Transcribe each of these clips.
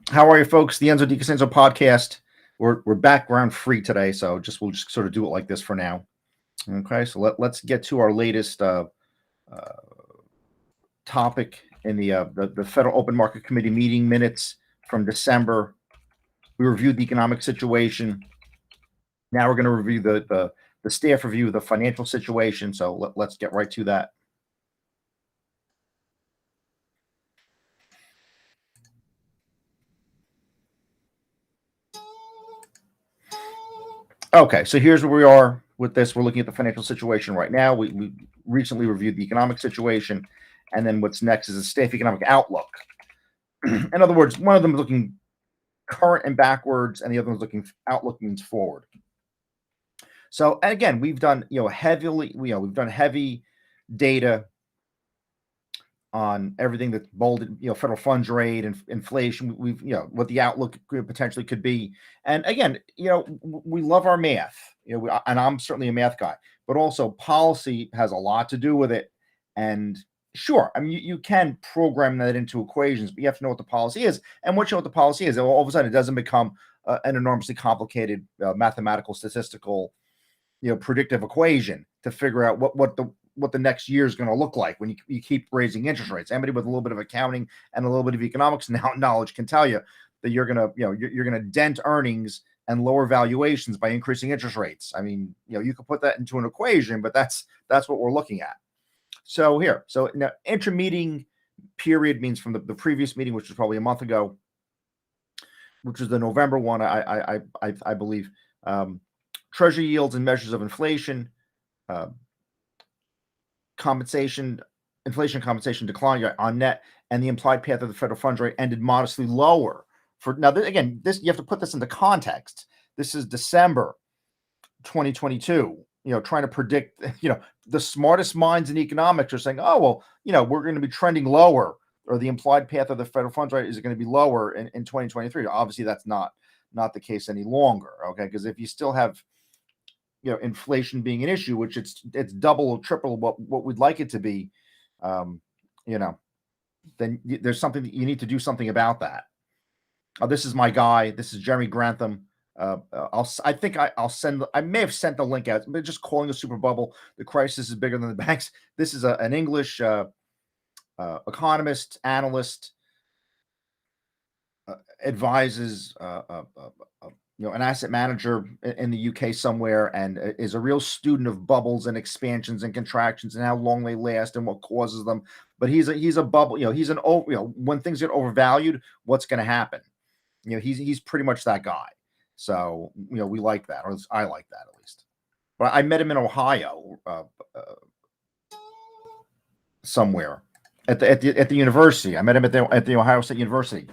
How are you, folks? The Enzo DiCosenzo podcast. We're background free today, so we'll just sort of do it like this for now. Okay, so let's get to our latest topic in the Federal Open Market Committee meeting minutes from December. We reviewed the economic situation. Now we're going to review the staff review of the financial situation. So let's get right to that. Okay, so here's where we are with this. We're looking at the financial situation right now. We recently reviewed the economic situation, and then what's next is the staff economic outlook. In other words, one of them is looking current and backwards, and the other one's looking outlook means forward. So, and again, we've done we've done heavy data on everything that's bolded, federal funds rate and inflation. We've, what the outlook potentially could be. And again, we love our math, and I'm certainly a math guy, but also policy has a lot to do with it. And sure, I mean, you can program that into equations, but you have to know what the policy is. And once you know what the policy is, all of a sudden it doesn't become an enormously complicated mathematical, statistical, predictive equation to figure out what the next year is going to look like when you keep raising interest rates. Anybody with a little bit of accounting and a little bit of economics knowledge can tell you that you're going to dent earnings and lower valuations by increasing interest rates. I mean, you could put that into an equation, but that's what we're looking at. So now intermeeting period means from the previous meeting, which was probably a month ago, which was the November one, I believe. Treasury yields and measures of inflation. Inflation compensation declined on net, and the implied path of the federal funds rate ended modestly lower. Again, you have to put this into context. This is December 2022. Trying to predict. The smartest minds in economics are saying, "Oh well, we're going to be trending lower, or the implied path of the federal funds rate is going to be lower in 2023." Obviously, that's not the case any longer. Okay, because if you still have inflation being an issue, which it's double or triple what we'd like it to be, then there's something that you need to do something about that. This is my guy. This is Jeremy Grantham. I may have sent the link out, but just calling a super bubble. The crisis is bigger than the banks. This is an English economist, analyst, advises an asset manager in the UK somewhere, and is a real student of bubbles and expansions and contractions and how long they last and what causes them. But he's a bubble. He's when things get overvalued, what's going to happen? He's pretty much that guy. So we like that, or I like that at least. But I met him in Ohio, somewhere at the university. I met him at the Ohio State University.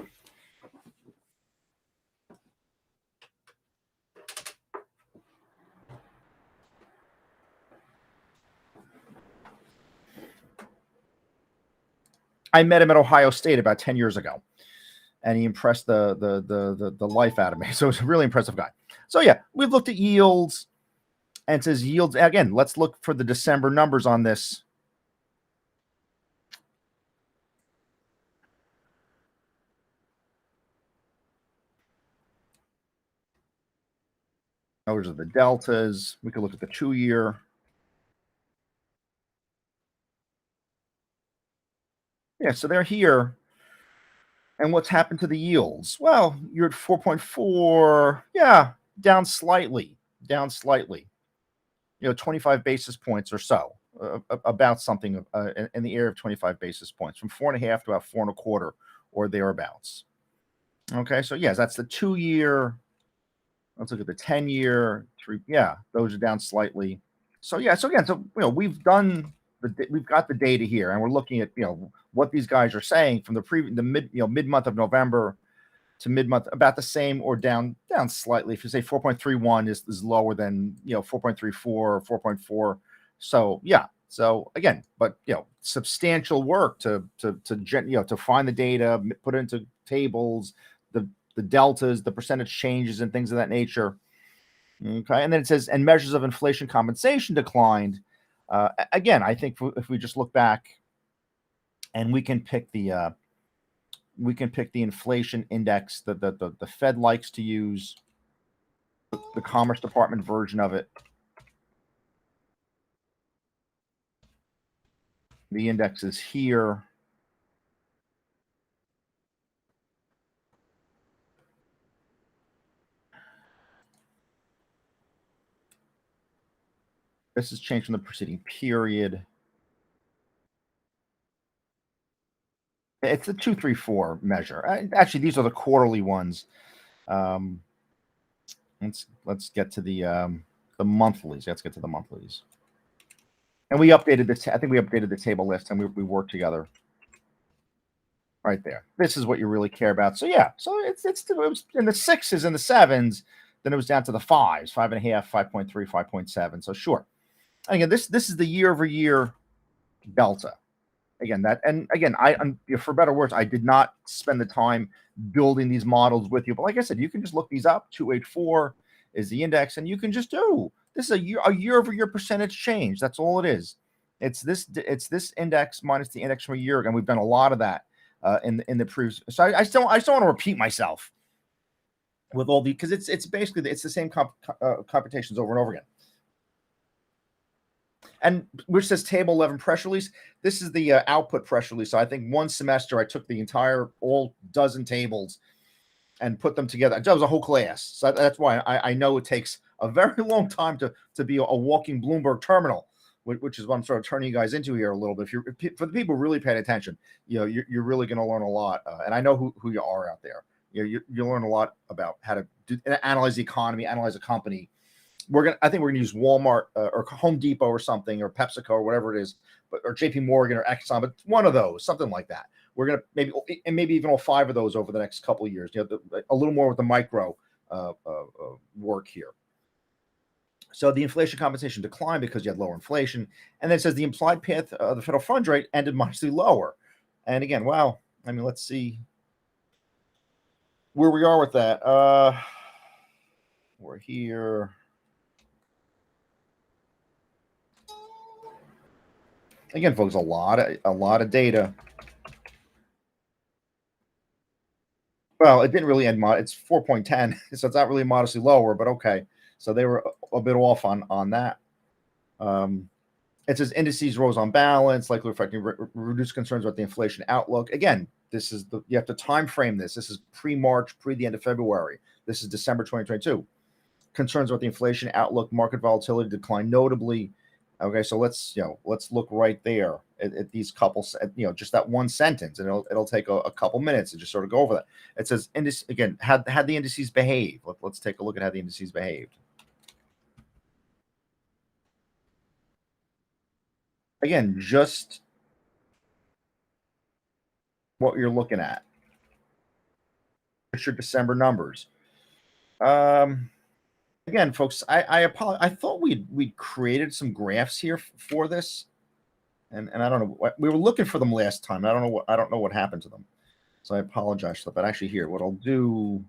I met him at Ohio State about 10 years ago, and he impressed the life out of me. So he's a really impressive guy. So yeah, we've looked at yields, and it says yields again. Let's look for the December numbers on this. Those are the deltas. We could look at the 2-year. Yeah, so they're here. And what's happened to the yields? Well, you're at 4.4. Yeah, down slightly. 25 basis points or so, about something in the area of 25 basis points, from 4.5 to about 4.25 or thereabouts. Okay, so yes, that's the 2-year. Let's look at the 10-year. Yeah, those are down slightly. So yeah, so again, we've got the data here, and we're looking at what these guys are saying from the mid-month of November to mid-month, about the same or down slightly. If you say 4.31 is lower than 4.34 or 4.4, so yeah. So again, but substantial work to find the data, put it into tables, the deltas, the percentage changes, and things of that nature. Okay, and then it says, and measures of inflation compensation declined. Again, I think if we just look back, and we can pick the we can pick the inflation index that the Fed likes to use, the Commerce Department version of it. The index is here. This is changed from the preceding period. It's the 2, 3, 4 measure. Actually, these are the quarterly ones. Let's get to the monthlies. Let's get to the monthlies. And we updated this. I think we updated the table last time we worked together. Right there. This is what you really care about. So yeah. So it was in the 6s and the 7s. Then it was down to the 5s, 5.5, 5.3, 5.7. So sure. Again, this is the year-over-year delta. Again, for better words, I did not spend the time building these models with you. But like I said, you can just look these up. 284 is the index, and you can just do this is a year-over-year percentage change. That's all it is. It's this index minus the index from a year ago. And we've done a lot of that in the previous. So I still want to repeat myself with all the because it's basically the same computations over and over again. And which says table 11 press release. This is the output press release. So I think one semester I took the entire all dozen tables and put them together. That was a whole class. So that's why I know it takes a very long time to be a walking Bloomberg terminal, which is what I'm sort of turning you guys into here a little bit. For the people really paying attention, you're really going to learn a lot. And I know who you are out there. You learn a lot about how to analyze the economy, analyze a company. I think we're gonna use Walmart or Home Depot or something, or PepsiCo or whatever it is, or JP Morgan or Exxon, but one of those, something like that. We're gonna maybe even all 5 of those over the next couple of years. A little more with the micro work here. So the inflation compensation declined because you had lower inflation, and then it says the implied path of the federal funds rate ended modestly lower. And again, well, I mean, let's see where we are with that. We're here. Again, folks, a lot of data. Well, it didn't really end. It's 4.10, so it's not really modestly lower, but okay. So they were a bit off on that. It says indices rose on balance, likely reflecting reduced concerns about the inflation outlook. Again, this is you have to time frame this. This is pre-March, pre the end of February. This is December 2022. Concerns about the inflation outlook, market volatility declined notably. Okay, so let's look right there at these couples, just that one sentence, and it'll take a couple minutes to just sort of go over that. It says again, how the indices behave. Let's take a look at how the indices behaved. Again, just what you're looking at. What's your December numbers? Again, folks, I apologize. I thought we'd created some graphs here for this, and I don't know. We were looking for them last time. I don't know what happened to them, so I apologize for that. But actually, here, what I'll do.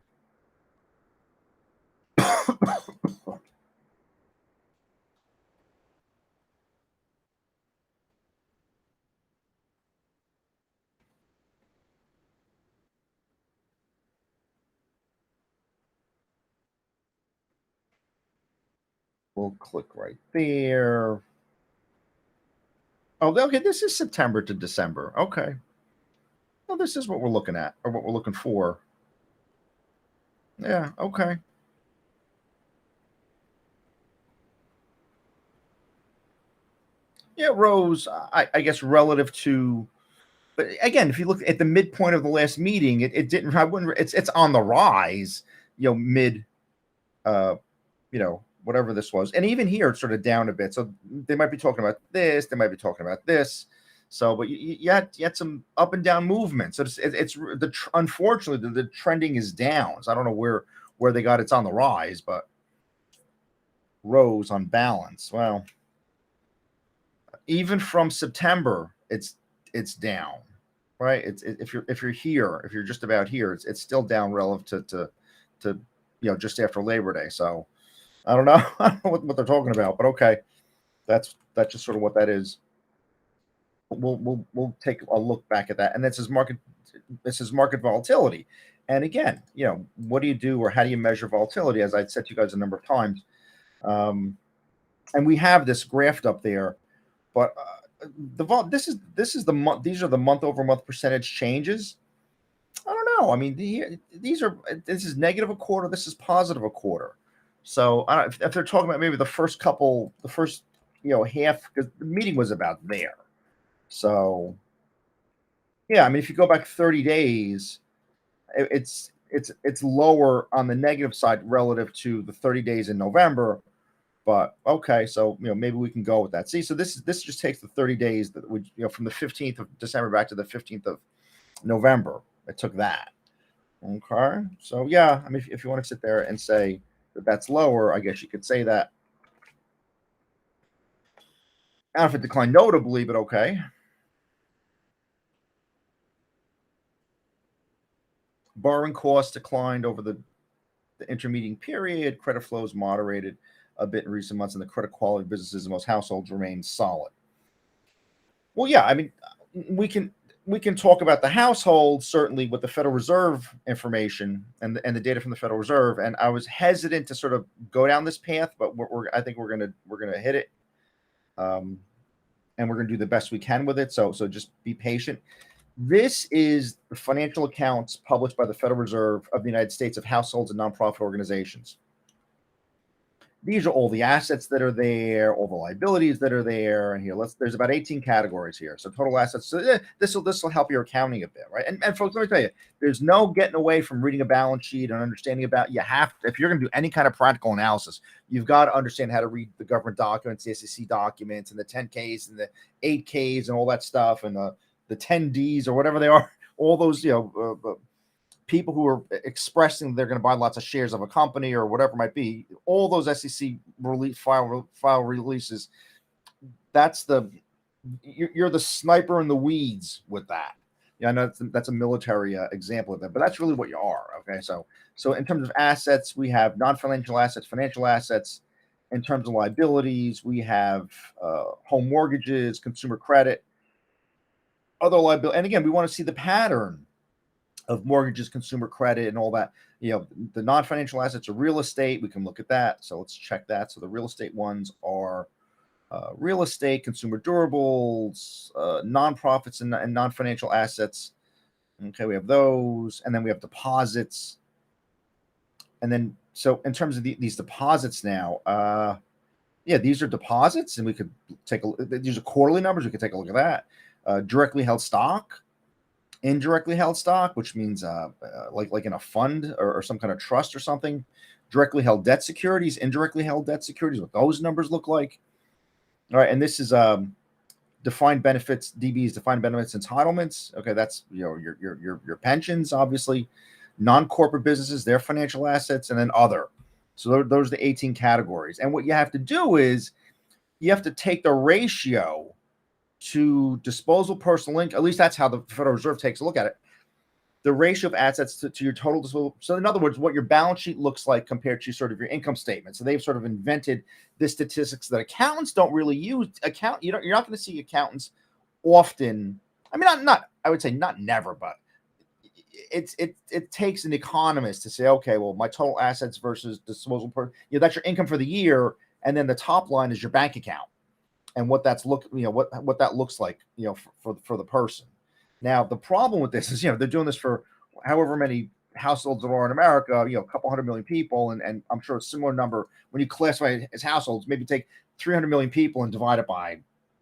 We'll click right there. Oh, okay. This is September to December. Okay. Well, this is what we're looking at, or what we're looking for. Yeah. Okay. Yeah, rose. I guess relative to, but again, if you look at the midpoint of the last meeting, it didn't. I wouldn't. It's on the rise. Mid. Whatever this was. And even here, it's sort of down a bit. So they might be talking about this. They might be talking about this. So, but you had some up and down movement. So unfortunately, the trending is down. So I don't know where they got it's on the rise, but rose on balance. Well, even from September, it's down, right? If you're here, if you're just about here, it's still down relative to just after Labor Day. So I don't know, what they're talking about, but okay, that's just sort of what that is. we'll take a look back at that. And this is market volatility. And again, what do you do, or how do you measure volatility? As I said to you guys a number of times, and we have this graphed up there, but this is the month. These are the month over month percentage changes. I don't know. I mean, this is negative a quarter. This is positive a quarter. So I don't, if they're talking about maybe the first half, because the meeting was about there. So yeah, I mean, if you go back 30 days, it's lower on the negative side relative to the 30 days in November. But okay, so maybe we can go with that. See, so this just takes the 30 days that we from the 15th of December back to the 15th of November. It took that. Okay, so yeah, I mean, if you want to sit there and say that that's lower, I guess you could say that. I don't know if it declined notably, but okay. Borrowing costs declined over the intermeeting period. Credit flows moderated a bit in recent months, and the credit quality of businesses and most households remain solid. Well, yeah, I mean, we can talk about the household certainly with the Federal Reserve information and the data from the Federal Reserve. And I was hesitant to sort of go down this path, but I think we're gonna hit it, and we're gonna do the best we can with it. So just be patient. This is the financial accounts published by the Federal Reserve of the United States of households and nonprofit organizations. These are all the assets that are there, all the liabilities that are there, and here there's about 18 categories here. So total assets. So this will help your accounting a bit, right? And folks, let me tell you, there's no getting away from reading a balance sheet and understanding about. You have to, if you're going to do any kind of practical analysis, you've got to understand how to read the government documents, the SEC documents, and the 10Ks and the 8Ks and all that stuff, and the 10Ds or whatever they are. All those, people who are expressing they're going to buy lots of shares of a company or whatever it might be, all those SEC file releases, you're the sniper in the weeds with that. Yeah, I know that's a military example of that, but that's really what you are. Okay, so in terms of assets, we have non-financial assets, financial assets. In terms of liabilities, we have home mortgages, consumer credit, other liability, and again, we want to see the pattern of mortgages, consumer credit, and all that. The non-financial assets are real estate. We can look at that. So let's check that. So the real estate ones are real estate, consumer durables, nonprofits, and non-financial assets. Okay, we have those, and then we have deposits. And then, so in terms of these deposits now, these are deposits, and we could these are quarterly numbers. We could take a look at that. Directly held stock, indirectly held stock, which means like in a fund or some kind of trust or something. Directly held debt securities, indirectly held debt securities, what those numbers look like. All right, and this is defined benefits, DBs, defined benefits entitlements. Okay, that's your pensions, obviously. Non-corporate businesses, their financial assets, and then other. So those are the 18 categories. And what you have to do is you have to take the ratio to disposable personal income. At least that's how the Federal Reserve takes a look at it. The ratio of assets to your total disposable. So in other words, what your balance sheet looks like compared to sort of your income statement. So they've sort of invented the statistics that accountants don't really use. You're not going to see accountants often. I mean, not I would say not never, but it takes an economist to say, okay, well, my total assets versus disposable per, that's your income for the year, and then the top line is your bank account and what that's what that looks like, for the person. Now, the problem with this is, they're doing this for however many households there are in America, a couple 100 million people, and I'm sure a similar number when you classify it as households, maybe take 300 million people and divide it by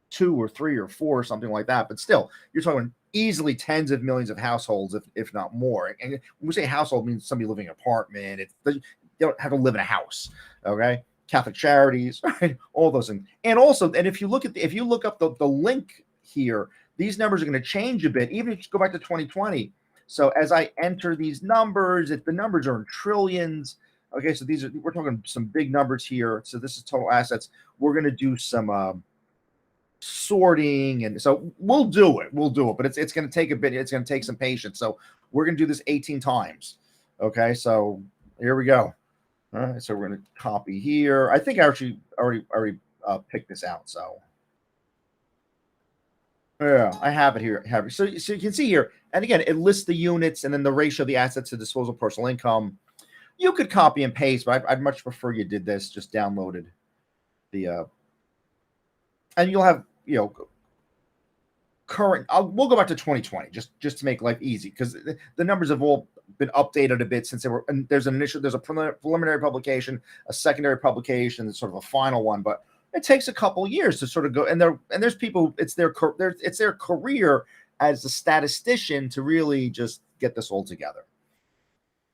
2 or 3 or 4 or something like that. But still, you're talking easily tens of millions of households, if not more. And when we say household, it means somebody living in an apartment. You don't have to live in a house. Okay. Catholic Charities, right? All those things. And also, and if you look up the link here, these numbers are going to change a bit, even if you go back to 2020. So as I enter these numbers, if the numbers are in trillions, okay, so we're talking some big numbers here. So this is total assets. We're going to do some sorting, and so we'll do it, but it's going to take a bit. It's going to take some patience. So we're going to do this 18 times. Okay, so here we go. All right, so we're going to copy here. I think I actually already picked this out. So Yeah, I have it here. So you can see here, and again, it lists the units and then the ratio of the assets to disposable personal income. You could copy and paste, but I'd much prefer you did this. Just downloaded the and you'll have current. We'll go back to 2020 just to make life easy because the numbers have all been updated a bit since they were. And there's a preliminary publication, a secondary publication, sort of a final one, but it takes a couple years to sort of go. And there's people. It's their career as a statistician to really just get this all together.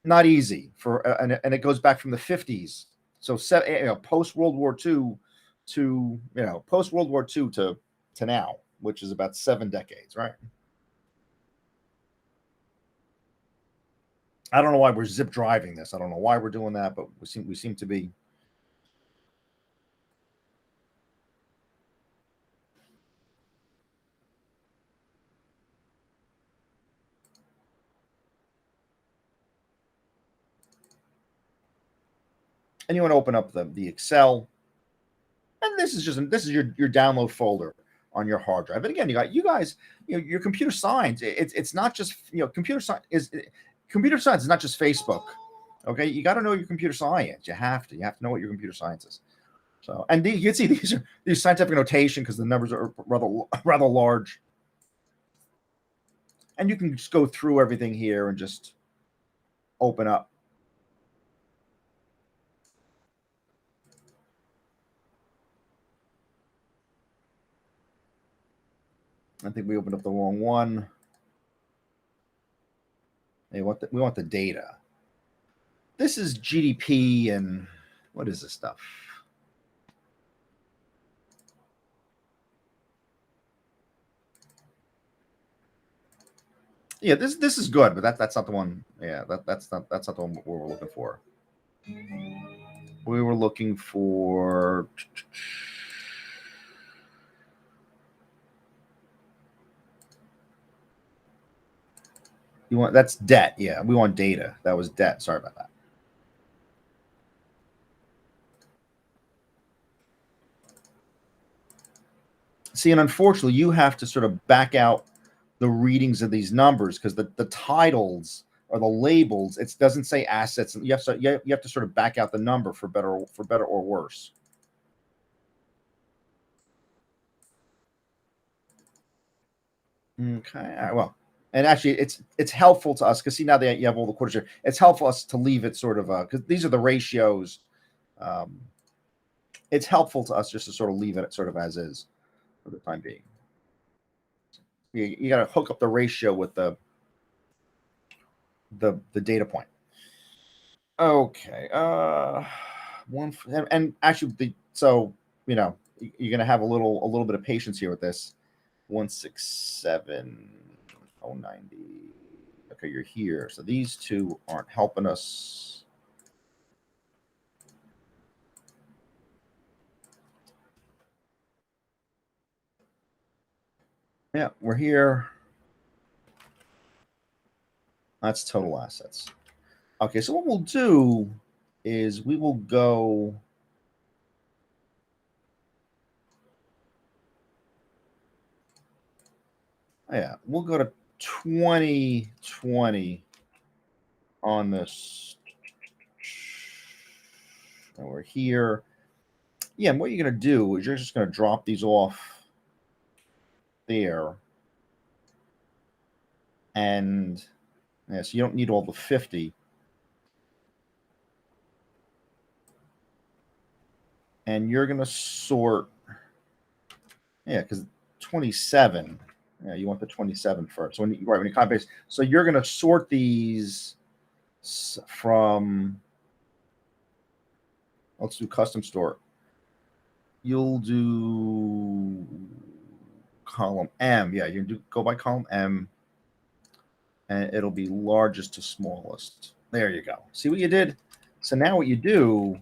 Not easy and it goes back from the 50s. So post World War II to post World War II to now, which is about 7 decades, right? I don't know why we're zip driving this. I don't know why we're doing that, but we seem to be. And you want to open up the Excel, and this is your download folder on your hard drive. And again, you guys, your computer science. It's not just computer science is not just Facebook. Okay, you got to know your computer science. You have to know what your computer science is. So, and you can see these scientific notation because the numbers are rather large, and you can just go through everything here and just open up. I think we opened up the wrong one. We want the data. This is GDP and what is this stuff? Yeah, this is good, but that's not the one. Yeah, that's not the one we were looking for. We were looking for. That's debt. Yeah, we want data. That was debt. Sorry about that. See, and unfortunately, you have to sort of back out the readings of these numbers because the titles or the labels, it doesn't say assets. You have to sort of back out the number for better or worse. Okay. All right, well, and actually, it's helpful to us because see now that you have all the quarters here, it's helpful us to leave it sort of because these are the ratios. Um, it's helpful to us just to sort of leave it sort of as is for the time being. You got to hook up the ratio with the data point. Okay. One and actually you're gonna have a little bit of patience here with this. 167 090. Okay, you're here. So these two aren't helping us. Yeah, we're here. That's total assets. Okay, so what we'll do is we will go. Yeah, we'll go to 2020 on this. And we're here. Yeah, and what you're going to do is you're just going to drop these off there. And yeah, so you don't need all the 50. And you're going to sort. Yeah, because 27. Yeah, you want the 27 first. So when you copy paste, so you're going to sort these from. Let's do custom sort. You'll do column M. Yeah, you go by column M, and it'll be largest to smallest. There you go. See what you did? So now what you do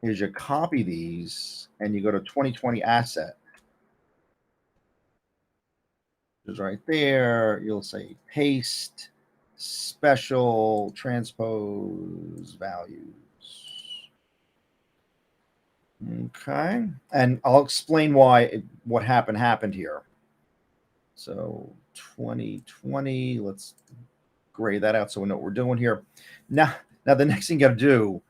is you copy these and you go to 2020 asset. Is right there. You'll say paste, special, transpose values. Okay. And I'll explain what happened here. So 2020, let's gray that out so we know what we're doing here. Now the next thing you got to do,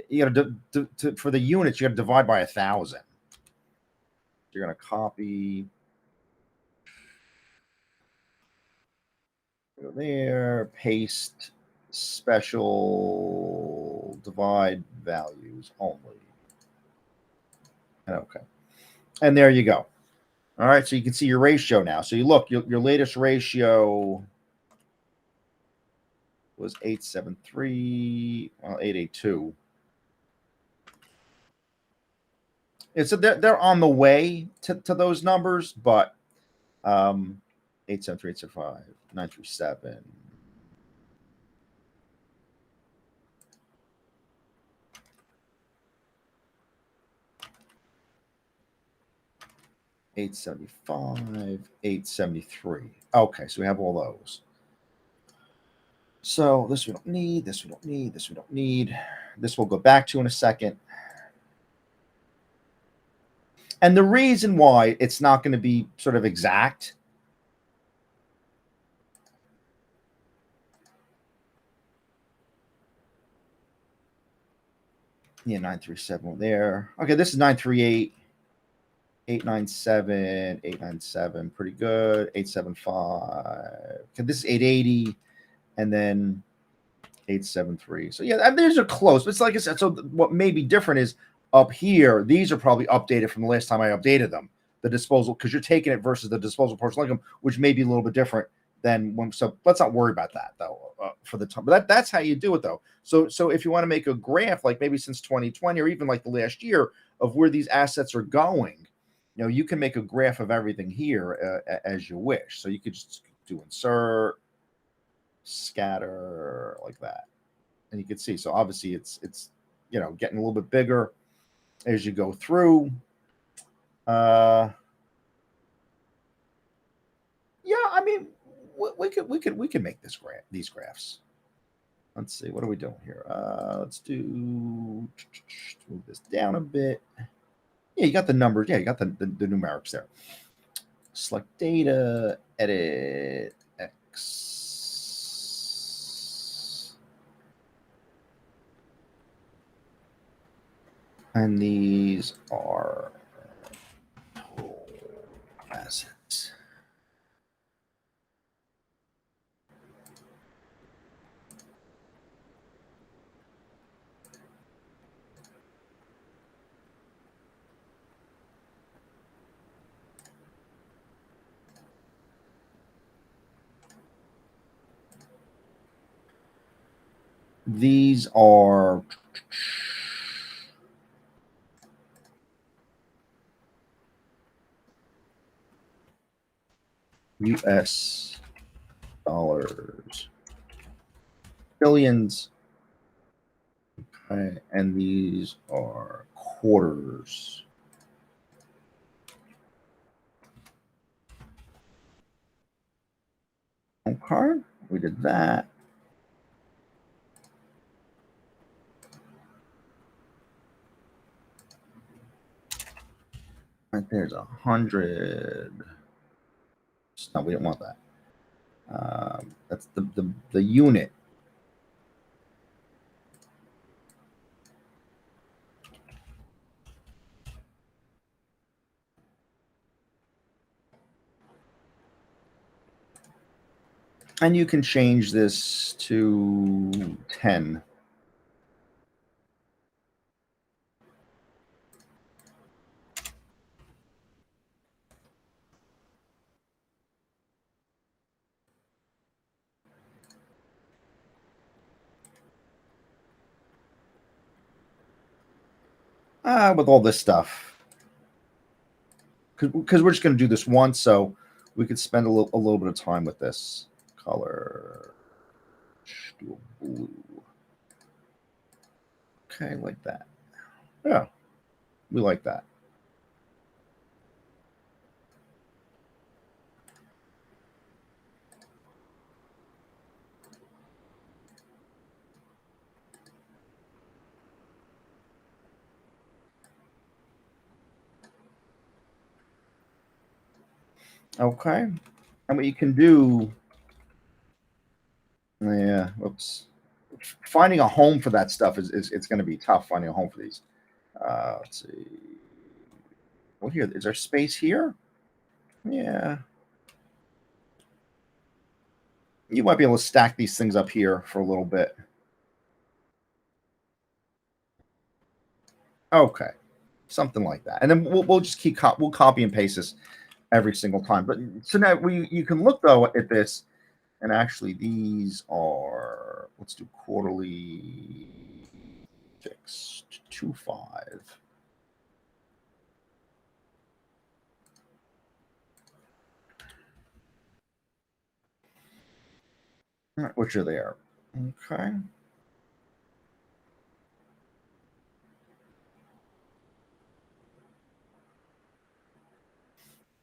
you got to for the units, you got to divide by 1,000. You're going to copy, go there, paste, special, divide values only. Okay. And there you go. All right. So you can see your ratio now. So you look, your latest ratio was 873, well, 882. And so they're on the way to those numbers, but 873, 875, 937. $875, $873. Okay, so we have all those. So this we don't need, this we don't need, this we don't need. This we'll go back to in a second. And the reason why it's not going to be sort of exact, yeah, 937 there. Okay, this is 938, 897, 897, pretty good. 875. Okay, this is 880, and then 873. So yeah, these are close. But it's like I said. So what may be different is up here. These are probably updated from the last time I updated them. The disposal, because you're taking it versus the disposal personal income, which may be a little bit different than when. So let's not worry about that though for the time. But that's how you do it though. So if you want to make a graph, like maybe since 2020 or even like the last year of where these assets are going, you can make a graph of everything here as you wish. So you could just do insert, scatter like that, and you can see. So obviously it's getting a little bit bigger as you go through. Yeah, I mean, we could make these graphs. Let's see, what are we doing here? Let's move this down a bit. Yeah, you got the numbers. Yeah, you got the numerics there. Select data, edit X, and these are total assets. These are US dollars, billions, okay, and these are quarters. Okay, we did that. Right there's 100. No, we didn't want that. That's the unit. And you can change this to 10. With all this stuff. Because we're just going to do this once, so we could spend a little bit of time with this. Color. Do a blue. Okay, like that. Yeah, we like that. Okay. And what you can do, yeah, oops. Finding a home for that stuff is it's going to be tough finding a home for these. Let's see. Well, here, is there space here? Yeah. You might be able to stack these things up here for a little bit. Okay. Something like that. And then we'll just we'll copy and paste this every single time. But so now you can look though at this, and actually these are, let's do quarterly fixed 2.5. All right, which are there. Okay.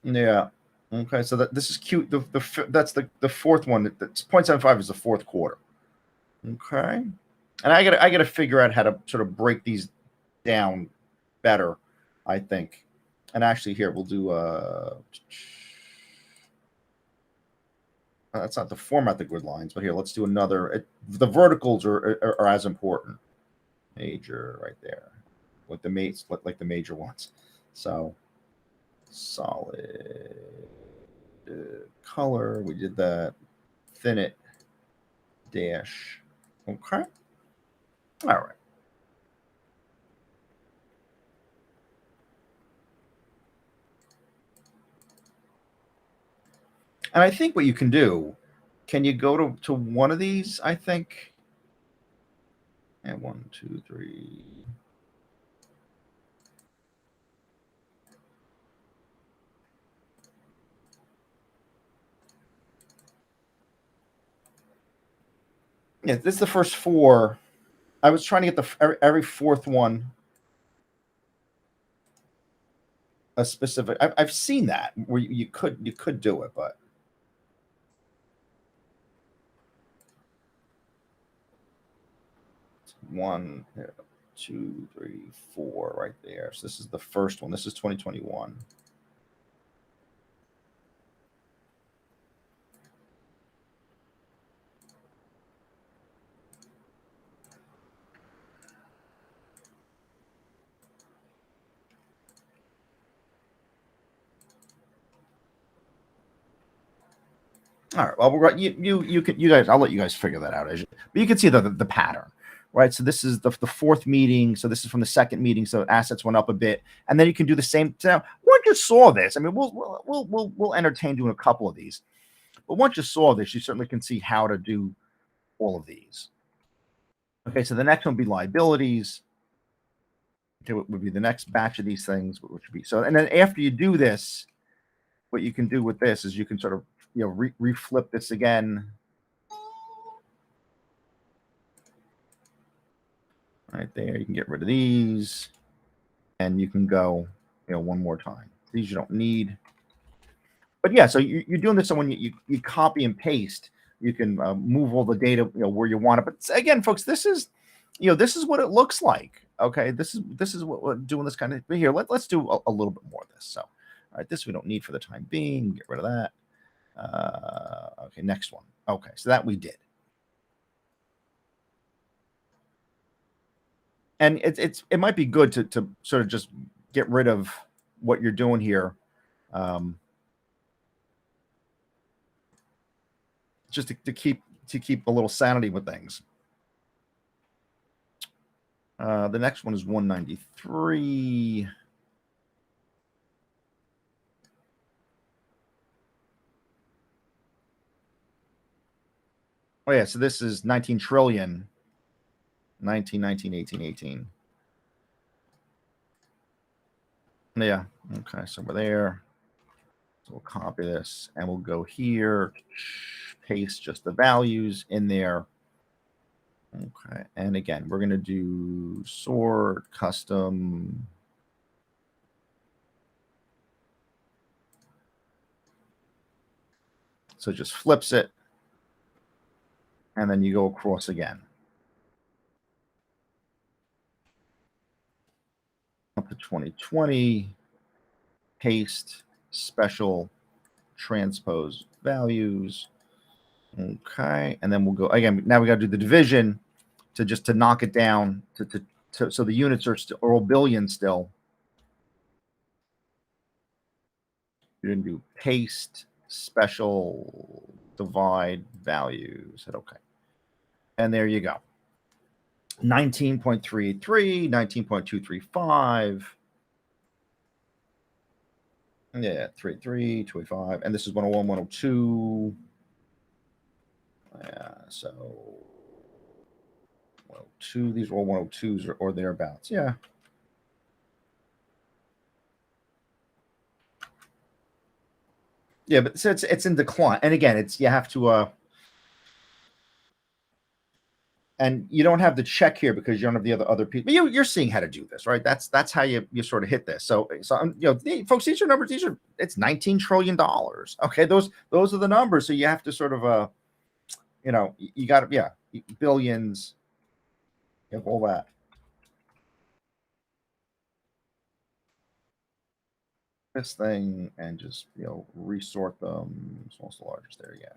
Yeah. Okay. So this is cute. That's the fourth one. That's 0.75 is the fourth quarter. Okay. And I gotta figure out how to sort of break these down better, I think. And actually, here we'll do. That's not the format the grid lines, but here let's do another. The verticals are as important. Major right there, like like the major ones. So solid color. We did that. Thin it dash. Okay. All right. And I think what you can do, can you go to one of these? I think. And 1, 2, 3. Yeah, this is the first four. I was trying to get every fourth one a specific. I've seen that where you could do it, but one, two, three, four, right there. So this is the first one. This is 2021. All right. Well, you guys. I'll let you guys figure that out. But you can see the pattern, right? So this is the fourth meeting. So this is from the second meeting. So assets went up a bit, and then you can do the same. Now, once you saw this, I mean, we'll entertain doing a couple of these, but once you saw this, you certainly can see how to do all of these. Okay. So the next one would be liabilities. Okay, what would be the next batch of these things, which would be so. And then after you do this, what you can do with this is you can sort of reflip this again. Right there, you can get rid of these, and you can go, one more time. These you don't need. But yeah, so you're doing this so when you copy and paste, you can move all the data where you want it. But again, folks, this is what it looks like. Okay, this is what we're doing this kind of. But here, let's do a little bit more of this. So, all right, this we don't need for the time being. Get rid of that. Okay, next one. Okay, so that we did. And it might be good to sort of just get rid of what you're doing here, just to keep a little sanity with things. The next one is 193. Oh yeah, so this is 19 trillion. 19, 19, 18, 18. Yeah. Okay, so we're there. So we'll copy this and we'll go here, paste just the values in there. Okay, and again, we're going to do sort custom. So it just flips it, and then you go across again. Up to 2020, paste, special, transpose values. Okay, and then we'll go again. Now we got to do the division to knock it down to so the units are still all billion still. You're gonna do paste special divide values. Hit OK, and there you go. 19.383, 19.235. Yeah, 33, 25, and this is 101, 102. Yeah, so 102, these are all 102s or thereabouts. Yeah. Yeah, but so it's in decline. And again, it's you have to and you don't have the check here because you don't have the other people. You're seeing how to do this, right? That's how you sort of hit this. So folks, these are numbers. It's $19 trillion. Okay, those are the numbers. So you have to sort of you got to billions. You have all that. This thing and just resort them. Smallest to largest. There, yeah.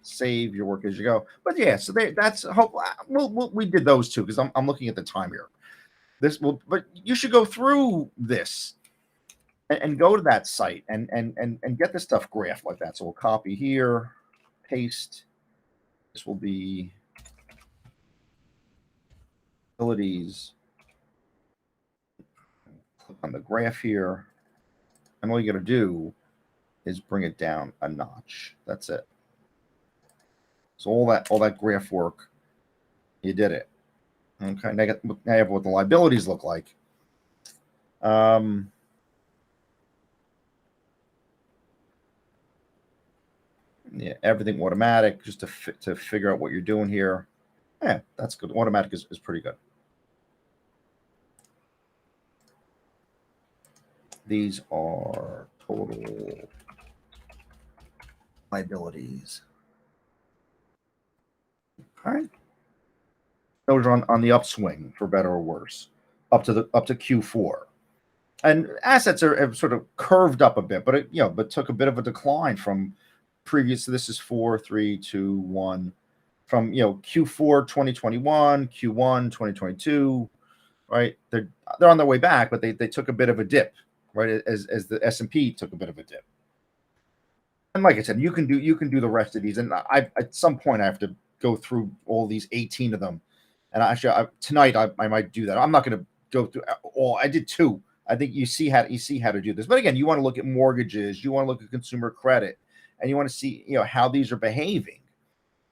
Save your work as you go. But yeah, so that's hope. We did those two because I'm looking at the time here. But you should go through this and go to that site and get the stuff graphed like that. So we'll copy here, paste. This will be abilities. Click on the graph here, and all you got to do is bring it down a notch. That's it. So all that graph work, you did it. Okay, now you have what the liabilities look like. Yeah, everything automatic just to figure out what you're doing here. Yeah, that's good. Automatic is pretty good. These are total liabilities. All right. Those are on the upswing, for better or worse, up to Q4. And assets have sort of curved up a bit, but but took a bit of a decline from previous. This is 4, 3, 2, 1 from Q4 2021, Q1 2022, right? They're on their way back, but they took a bit of a dip, right? As the S&P took a bit of a dip. And like I said, you can do the rest of these, and at some point I have to go through all these 18 of them. And actually, tonight I might do that. I'm not going to go through all. I did 2. I think you see how to do this. But again, you want to look at mortgages, you want to look at consumer credit, and you want to see how these are behaving.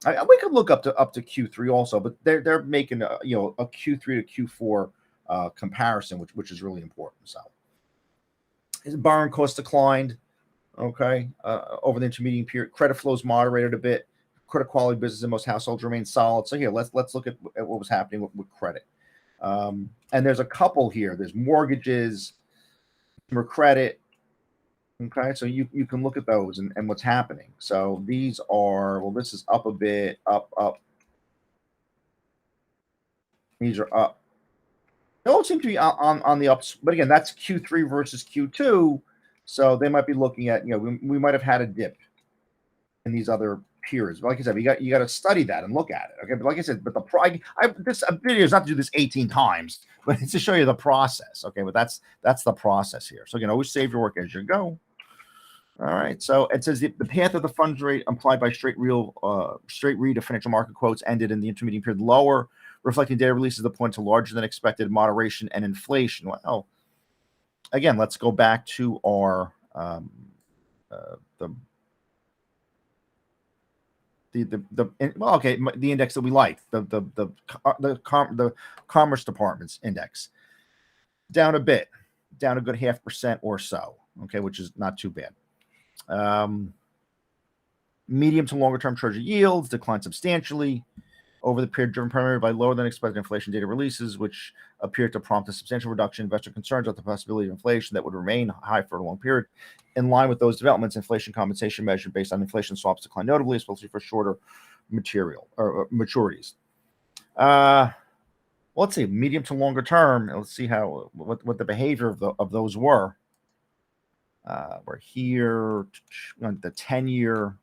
We could look up to Q3 also, but they're making a Q3 to Q4 comparison, which is really important. So, his borrowing cost declined. Okay, over the intermediate period, credit flows moderated a bit. Credit quality business in most households remain solid. So here, let's look at what was happening with credit. And there's a couple here. There's mortgages, consumer credit. Okay, so you can look at those and what's happening. So these are this is up a bit, up. These are up. They all seem to be on the ups, but again, that's Q3 versus Q2. So they might be looking at we might have had a dip in these other peers. But like I said, you got to study that and look at it. Okay, but like I said, but this video is not to do this 18 times, but it's to show you the process. Okay, but that's the process here. So always save your work as you go. All right. So it says the path of the funds rate implied by straight read of financial market quotes ended in the intermediate period lower, reflecting data releases that point to larger than expected moderation and inflation. Well, again, let's go back to our the index that we like, the Commerce Department's index, down a bit, down a good 0.5% or so. Okay, which is not too bad. Medium to longer term Treasury yields declined substantially over the period, driven primarily by lower than expected inflation data releases, which appeared to prompt a substantial reduction in investor concerns about the possibility of inflation that would remain high for a long period. In line with those developments, inflation compensation measured based on inflation swaps declined notably, especially for shorter maturities. Let's see, medium to longer term. Let's see what the behavior of those were. We're here, the 10-year.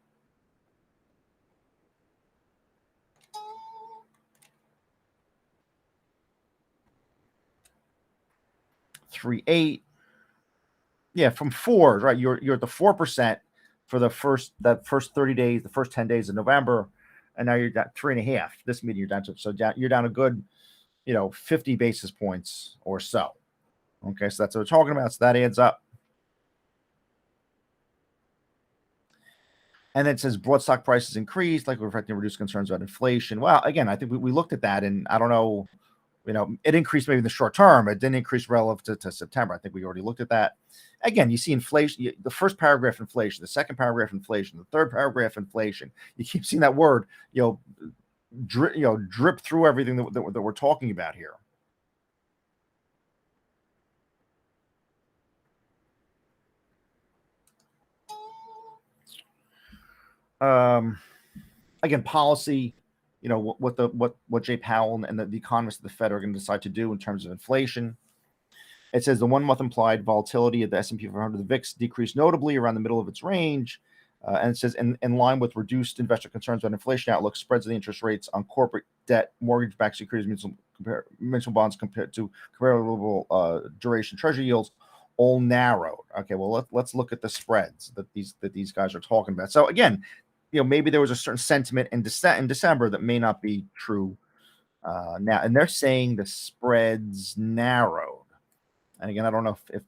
3.8. Yeah, from 4, right? You're at the 4% for the first 30 days, the first 10 days of November, and now you're down 3.5. This meeting you're down to, so you're down a good 50 basis points or so. Okay, so that's what we're talking about. So that adds up. And then it says broad stock prices increased, like reflecting reduced concerns about inflation. Well, again, I think we looked at that, and I don't know, it increased maybe in the short term. It didn't increase relative to September. I think we already looked at that. Again, you see inflation, the first paragraph inflation, the second paragraph inflation, the third paragraph inflation. You keep seeing that word, drip through everything that we're talking about here. Again, policy, what Jay Powell and the economists of the Fed are going to decide to do in terms of inflation. It says the 1-month implied volatility of the S&P 500, the VIX, decreased notably around the middle of its range. And it says in line with reduced investor concerns about inflation outlook, spreads of the interest rates on corporate debt, mortgage-backed securities, municipal bonds compared to comparable duration Treasury yields all narrowed. Okay, well, let's look at the spreads that these guys are talking about. So again, maybe there was a certain sentiment in December that may not be true now, and they're saying the spreads narrowed. And again, I don't know if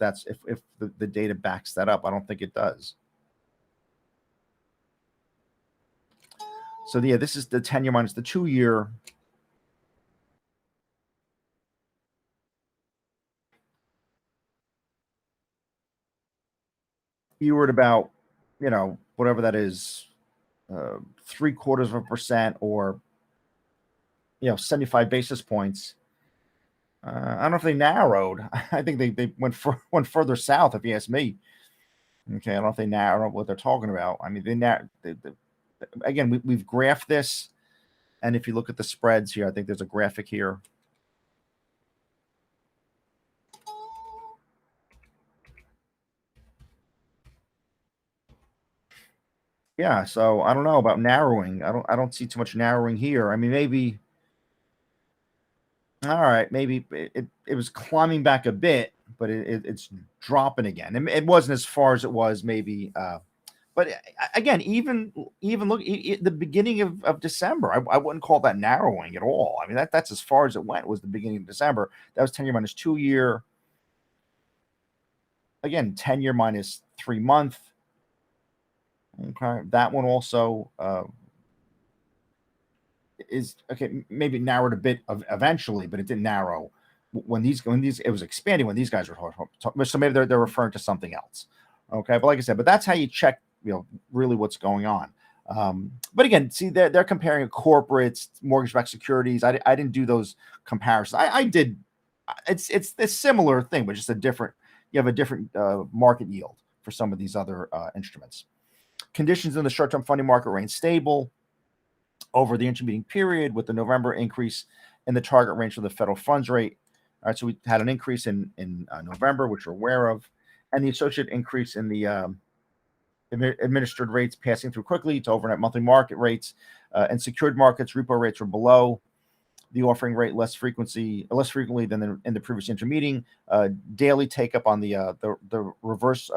the data backs that up. I don't think it does. So yeah, this is the 10-year minus the 2-year. You were at about, whatever that is, 0.75% or 75 basis points. I don't know if they narrowed. I think they went further south, if you ask me. Okay, I don't know if they narrowed what they're talking about. I mean, again, we've graphed this, and if you look at the spreads here, I think there's a graphic here. Yeah, so I don't know about narrowing. I don't see too much narrowing here. I mean, maybe. All right, maybe it was climbing back a bit, but it's dropping again. It wasn't as far as it was maybe, but again, even look the beginning of December, I wouldn't call that narrowing at all. I mean that's as far as it went, was the beginning of December. That was 10-year minus 2-year. Again, 10-year minus 3-month. Okay, that one also is okay. Maybe narrowed a bit eventually, but it didn't narrow when these it was expanding when these guys were talking. So maybe they're referring to something else. Okay, but like I said, but that's how you check, really what's going on. But again, see, they're comparing corporates, mortgage-backed securities. I didn't do those comparisons. I did. It's a similar thing, but just a different. You have a different market yield for some of these other instruments. Conditions in the short-term funding market remain stable over the intermeeting period, with the November increase in the target range for the federal funds rate. All right, so we had an increase in November, which we're aware of, and the associated increase in the administered rates passing through quickly to overnight monthly market rates. And secured markets, repo rates were below the offering rate less frequently than in the previous intermeeting. Daily take up on the reverse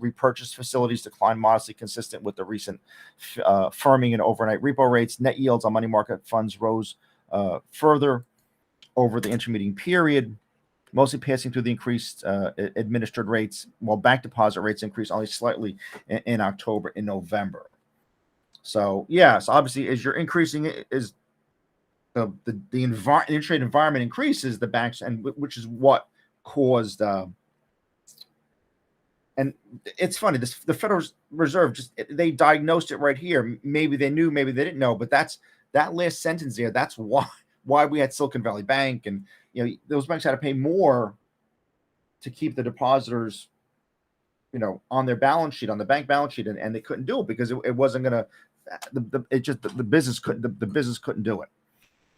repurchase facilities declined modestly, consistent with the recent firming in overnight repo rates. Net yields on money market funds rose further over the intermeeting period, mostly passing through the increased administered rates, while bank deposit rates increased only slightly in October and November. So yes, obviously, as you're increasing it, is the interest rate environment increases, the banks, and which is what caused. And it's funny, the Federal Reserve they diagnosed it right here. Maybe they knew, maybe they didn't know, but that last sentence there. That's why we had Silicon Valley Bank, and those banks had to pay more to keep the depositors, on their balance sheet, on the bank balance sheet, and they couldn't do it because it wasn't going to. The business couldn't do it.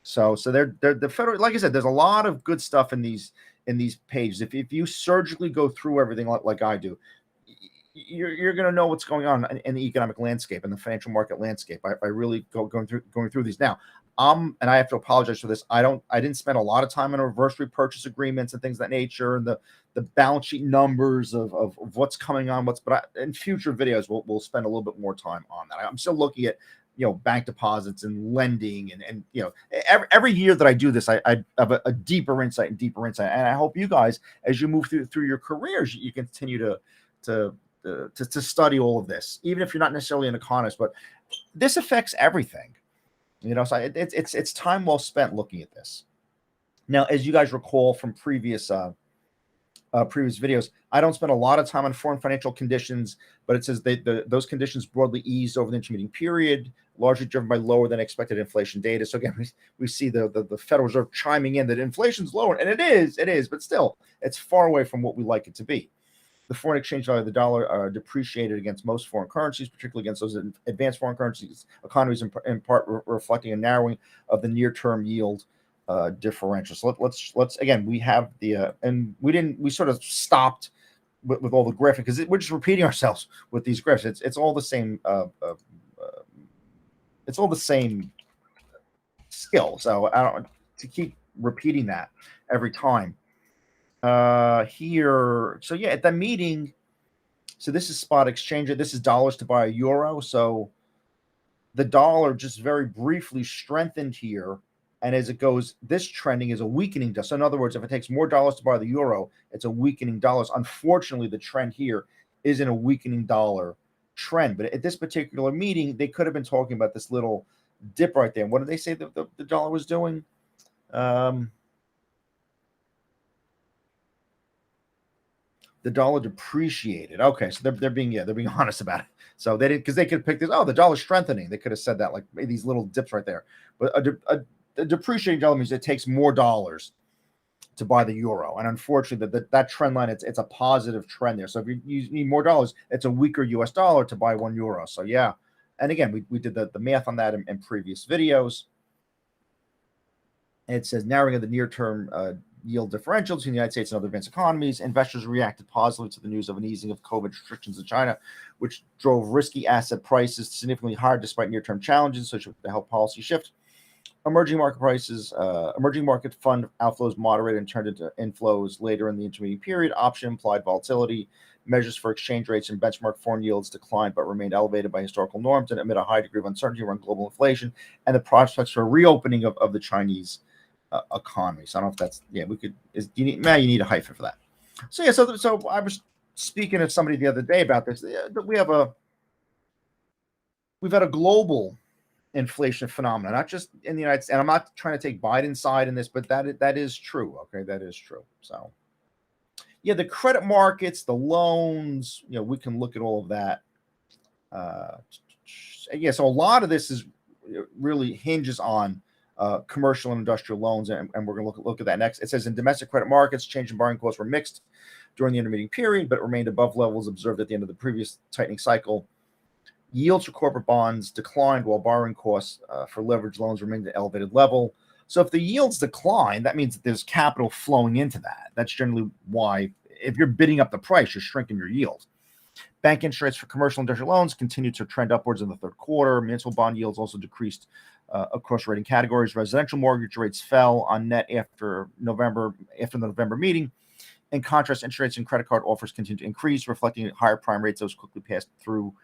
So they're the Federal, like I said, there's a lot of good stuff in these pages. If you surgically go through everything like I do, you're going to know what's going on in the economic landscape and the financial market landscape. I really going through these now. And I have to apologize for this. I didn't spend a lot of time on reverse repurchase agreements and things of that nature, and the balance sheet numbers of what's coming on, but in future videos we'll spend a little bit more time on that. I'm still looking at bank deposits and lending, and every year that I do this, I have a deeper insight, and I hope you guys, as you move through your careers, you continue to study all of this, even if you're not necessarily an economist. But this affects everything, so it's time well spent looking at this. Now, as you guys recall from previous videos, I don't spend a lot of time on foreign financial conditions, but it says those conditions broadly eased over the intermeeting period, largely driven by lower than expected inflation data. So again, we see the Federal Reserve chiming in that inflation's lower, and it is, but still, it's far away from what we like it to be. The foreign exchange value of the dollar depreciated against most foreign currencies, particularly against those advanced foreign currencies economies, in part reflecting a narrowing of the near-term yield differential. So let's again, we have the and we sort of stopped with all the graphing, because we're just repeating ourselves with these graphs. It's all the same. It's all the same skill. So I don't to keep repeating that every time. Here, so yeah, at the meeting. So this is spot exchange. This is dollars to buy a euro. So the dollar just very briefly strengthened here. And as it goes, this trending is a weakening. So in other words, if it takes more dollars to buy the euro, it's a weakening dollars. Unfortunately, the trend here is in a weakening dollar trend. But at this particular meeting, they could have been talking about this little dip right there. And what did they say that the dollar was doing? The dollar depreciated. Okay, so they're being honest about it. So they didn't, because they could pick this. Oh, the dollar's strengthening. They could have said that, like these little dips right there. But a depreciating dollar means it takes more dollars to buy the euro, and unfortunately, that trend line, it's a positive trend there. So if you need more dollars, it's a weaker U.S. dollar to buy 1 euro. So yeah, and again, we did the math on that in previous videos. It says narrowing of the near-term yield differential between the United States and other advanced economies. Investors reacted positively to the news of an easing of COVID restrictions in China, which drove risky asset prices significantly higher despite near-term challenges, such as the health policy shift. Emerging market fund outflows moderated and turned into inflows later in the intermediate period. Option implied volatility. Measures for exchange rates and benchmark foreign yields declined but remained elevated by historical norms and amid a high degree of uncertainty around global inflation and the prospects for reopening of the Chinese economy. So I don't know if that's you need a hyphen for that. So yeah, so I was speaking to somebody the other day about this. We've had a global inflation phenomenon, not just in the United States. And I'm not trying to take Biden's side in this, but that is true. Okay, that is true. So yeah, the credit markets, the loans, we can look at all of that. Yeah, so a lot of this is really hinges on commercial and industrial loans, and we're going to look at that next. It says in domestic credit markets, change in borrowing costs were mixed during the intermeeting period, but remained above levels observed at the end of the previous tightening cycle. Yields for corporate bonds declined while borrowing costs for leveraged loans remained at an elevated level. So if the yields decline, that means that there's capital flowing into that. That's generally why, if you're bidding up the price, you're shrinking your yield. Bank interest rates for commercial and industrial loans continued to trend upwards in the third quarter. Municipal bond yields also decreased across rating categories. Residential mortgage rates fell on net after the November meeting. In contrast, interest rates and credit card offers continued to increase, reflecting higher prime rates that was quickly passed through.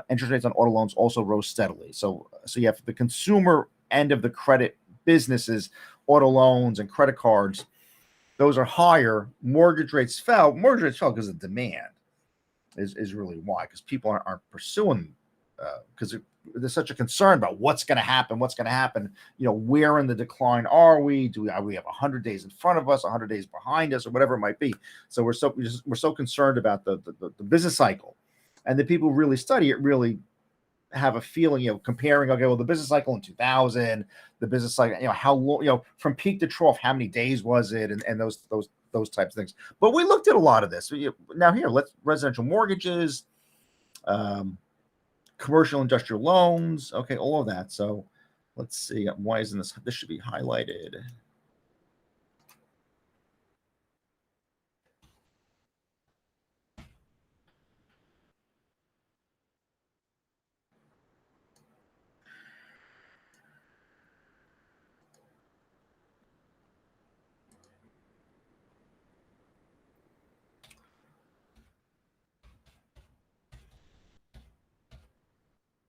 Interest rates on auto loans also rose steadily. So you have the consumer end of the credit businesses, auto loans and credit cards, those are higher. Mortgage rates fell. Mortgage rates fell because of demand is really why, because people aren't pursuing, because there's such a concern about what's going to happen. Where in the decline are we? Do we have 100 days in front of us, 100 days behind us, or whatever it might be? So we're so concerned about the business cycle, and the people who really study it really have a feeling, comparing, okay, well, the business cycle in 2000, the business cycle, how long, from peak to trough, how many days was it, and those types of things. But we looked at a lot of this. Now here, residential mortgages, commercial industrial loans, okay, all of that. So let's see, why isn't this should be highlighted.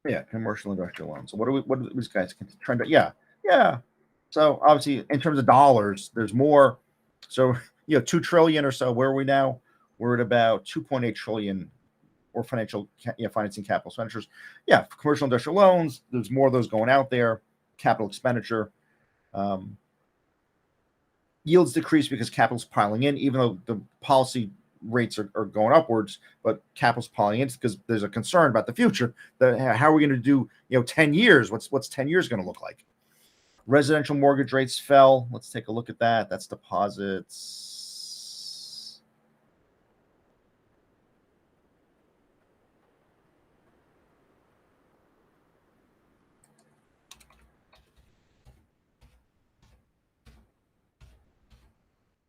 Yeah, commercial industrial loans. So what are these guys trying to? Yeah, yeah. So obviously, in terms of dollars, there's more. So 2 trillion or so. Where are we now? We're at about 2.8 trillion or financing capital expenditures. Yeah, for commercial industrial loans. There's more of those going out there. Capital expenditure. Um, Yields decrease because capital's piling in, even though the policy rates are going upwards, but capital's piling in because there's a concern about the future. How are we going to do, 10 years? What's 10 years going to look like? Residential mortgage rates fell. Let's take a look at that. That's deposits.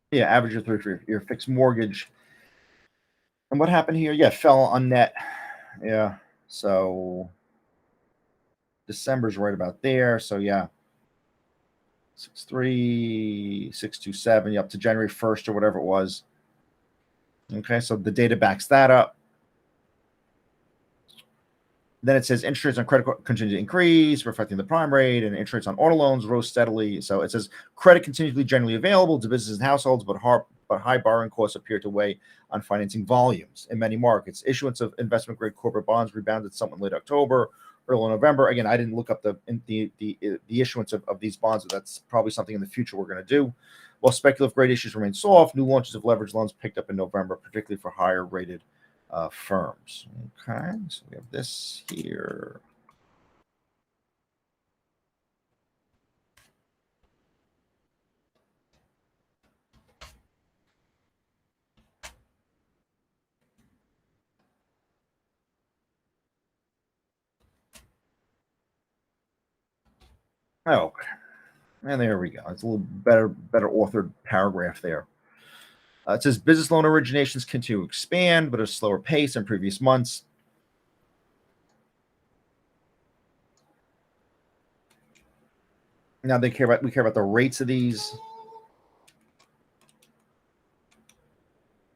Yeah, average of 3 for your fixed mortgage. And what happened here? Yeah, fell on net. Yeah. So December's right about there. So yeah, 63627 up to January 1st or whatever it was. Okay, so the data backs that up. Then it says interest rates on credit continue to increase, reflecting the prime rate, and interest rates on auto loans rose steadily. So it says credit continues to be generally available to businesses and households, but high borrowing costs appear to weigh on financing volumes in many markets. Issuance of investment grade corporate bonds rebounded somewhat late October, early November. Again, I didn't look up the issuance of these bonds, but that's probably something in the future we're going to do. While speculative grade issues remain soft, new launches of leveraged loans picked up in November, particularly for higher rated firms. Okay, so we have this here. Oh, and there we go. It's a little better authored paragraph there. It says business loan originations continue to expand, but at a slower pace than previous months. Now we care about the rates of these.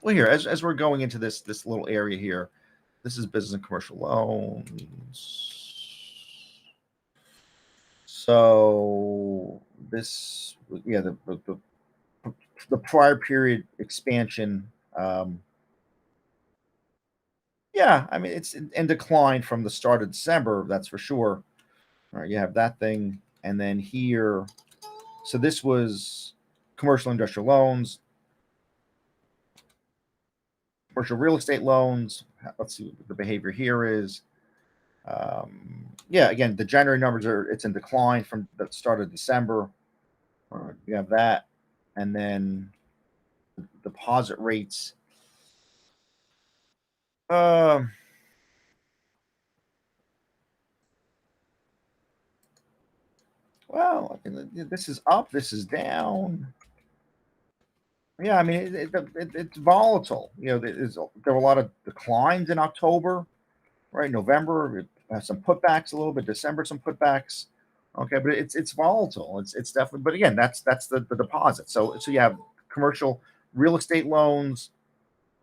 Well, here as we're going into this little area here, this is business and commercial loans. So this, yeah, the prior period expansion. Yeah, I mean it's in decline from the start of December, that's for sure. All right, you have that thing, and then here, so this was commercial industrial loans, commercial real estate loans. Let's see what the behavior here is. Yeah, again, the January numbers it's in decline from the start of December. You have that, and then deposit rates. Um, well, this is up, this is down. Yeah, I mean it's volatile. There were a lot of declines in October, right? November it has some putbacks a little bit. December some putbacks. Okay, but it's volatile. It's definitely. But again, that's the deposit. So you have commercial real estate loans,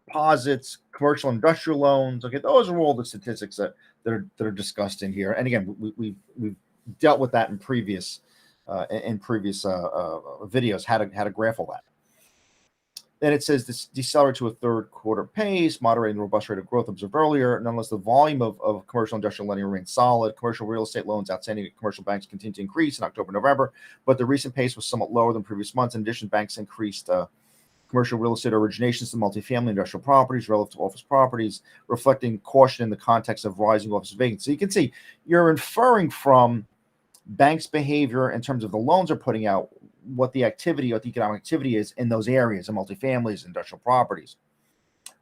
deposits, commercial industrial loans. Okay, those are all the statistics that are discussed in here. And again, we've dealt with that in previous videos. How to graph all that. Then it says this decelerate to a third quarter pace, moderating the robust rate of growth observed earlier. Nonetheless, the volume of commercial industrial lending remains solid. Commercial real estate loans outstanding at commercial banks continue to increase in October, November, but the recent pace was somewhat lower than previous months. In addition, banks increased commercial real estate originations to multifamily industrial properties relative to office properties, reflecting caution in the context of rising office vacancy. So you can see you're inferring from banks' behavior in terms of the loans are putting out what the economic activity is in those areas, in multifamilies, industrial properties.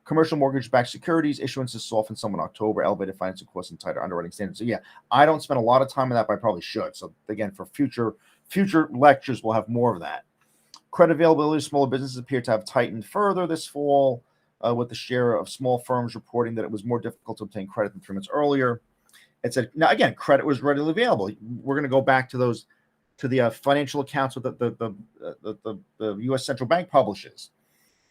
Commercial mortgage-backed securities issuances softened some in October, elevated financing costs and tighter underwriting standards. So yeah, I don't spend a lot of time on that, but I probably should. So again, for future lectures, we'll have more of that. Credit availability of smaller businesses appear to have tightened further this fall, with the share of small firms reporting that it was more difficult to obtain credit than 3 months earlier. It said, now again, credit was readily available. We're going to go back to the financial accounts that the U.S. Central Bank publishes.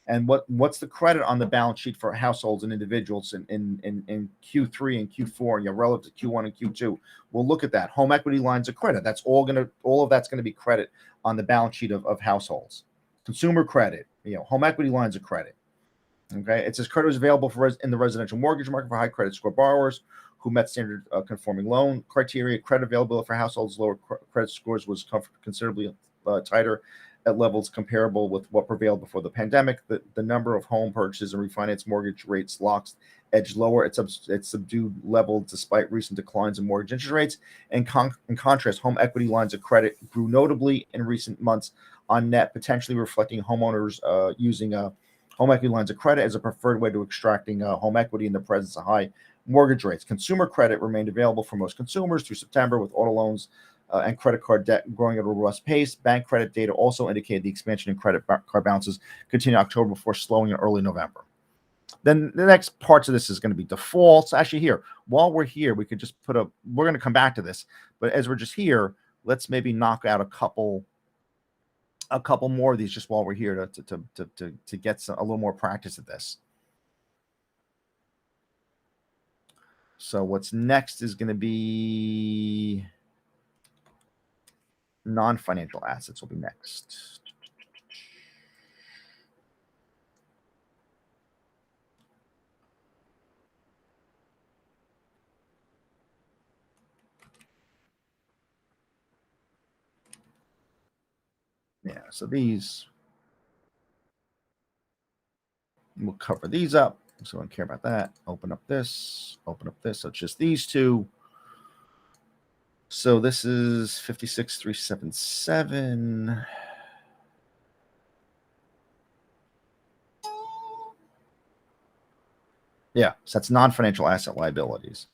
And what's the credit on the balance sheet for households and individuals in Q3 and Q4, relative to Q1 and Q2? We'll look at that. Home equity lines of credit. That's all of that's gonna be credit on the balance sheet of households. Consumer credit, home equity lines of credit. Okay, it says credit is available in the residential mortgage market for high credit score borrowers who met standard conforming loan criteria. Credit availability for households lower credit scores was considerably tighter at levels comparable with what prevailed before the pandemic. The number of home purchases and refinance mortgage rates locks edged lower at subdued level despite recent declines in mortgage interest rates. In contrast, home equity lines of credit grew notably in recent months on net, potentially reflecting homeowners using home equity lines of credit as a preferred way to extracting home equity in the presence of high mortgage rates. Consumer credit remained available for most consumers through September, with auto loans and credit card debt growing at a robust pace. Bank credit data also indicated the expansion in credit card balances continued in October before slowing in early November. Then the next parts of this is going to be defaults. Actually, here, while we're here, we could just we're going to come back to this, but as we're just here, let's maybe knock out a couple more of these just while we're here to get a little more practice at this. So what's next is going to be non-financial assets will be next. Yeah, so these, we'll cover these up. So I don't care about that. Open up this. So it's just these two. So this is 56,377. Yeah, so that's non-financial asset liabilities.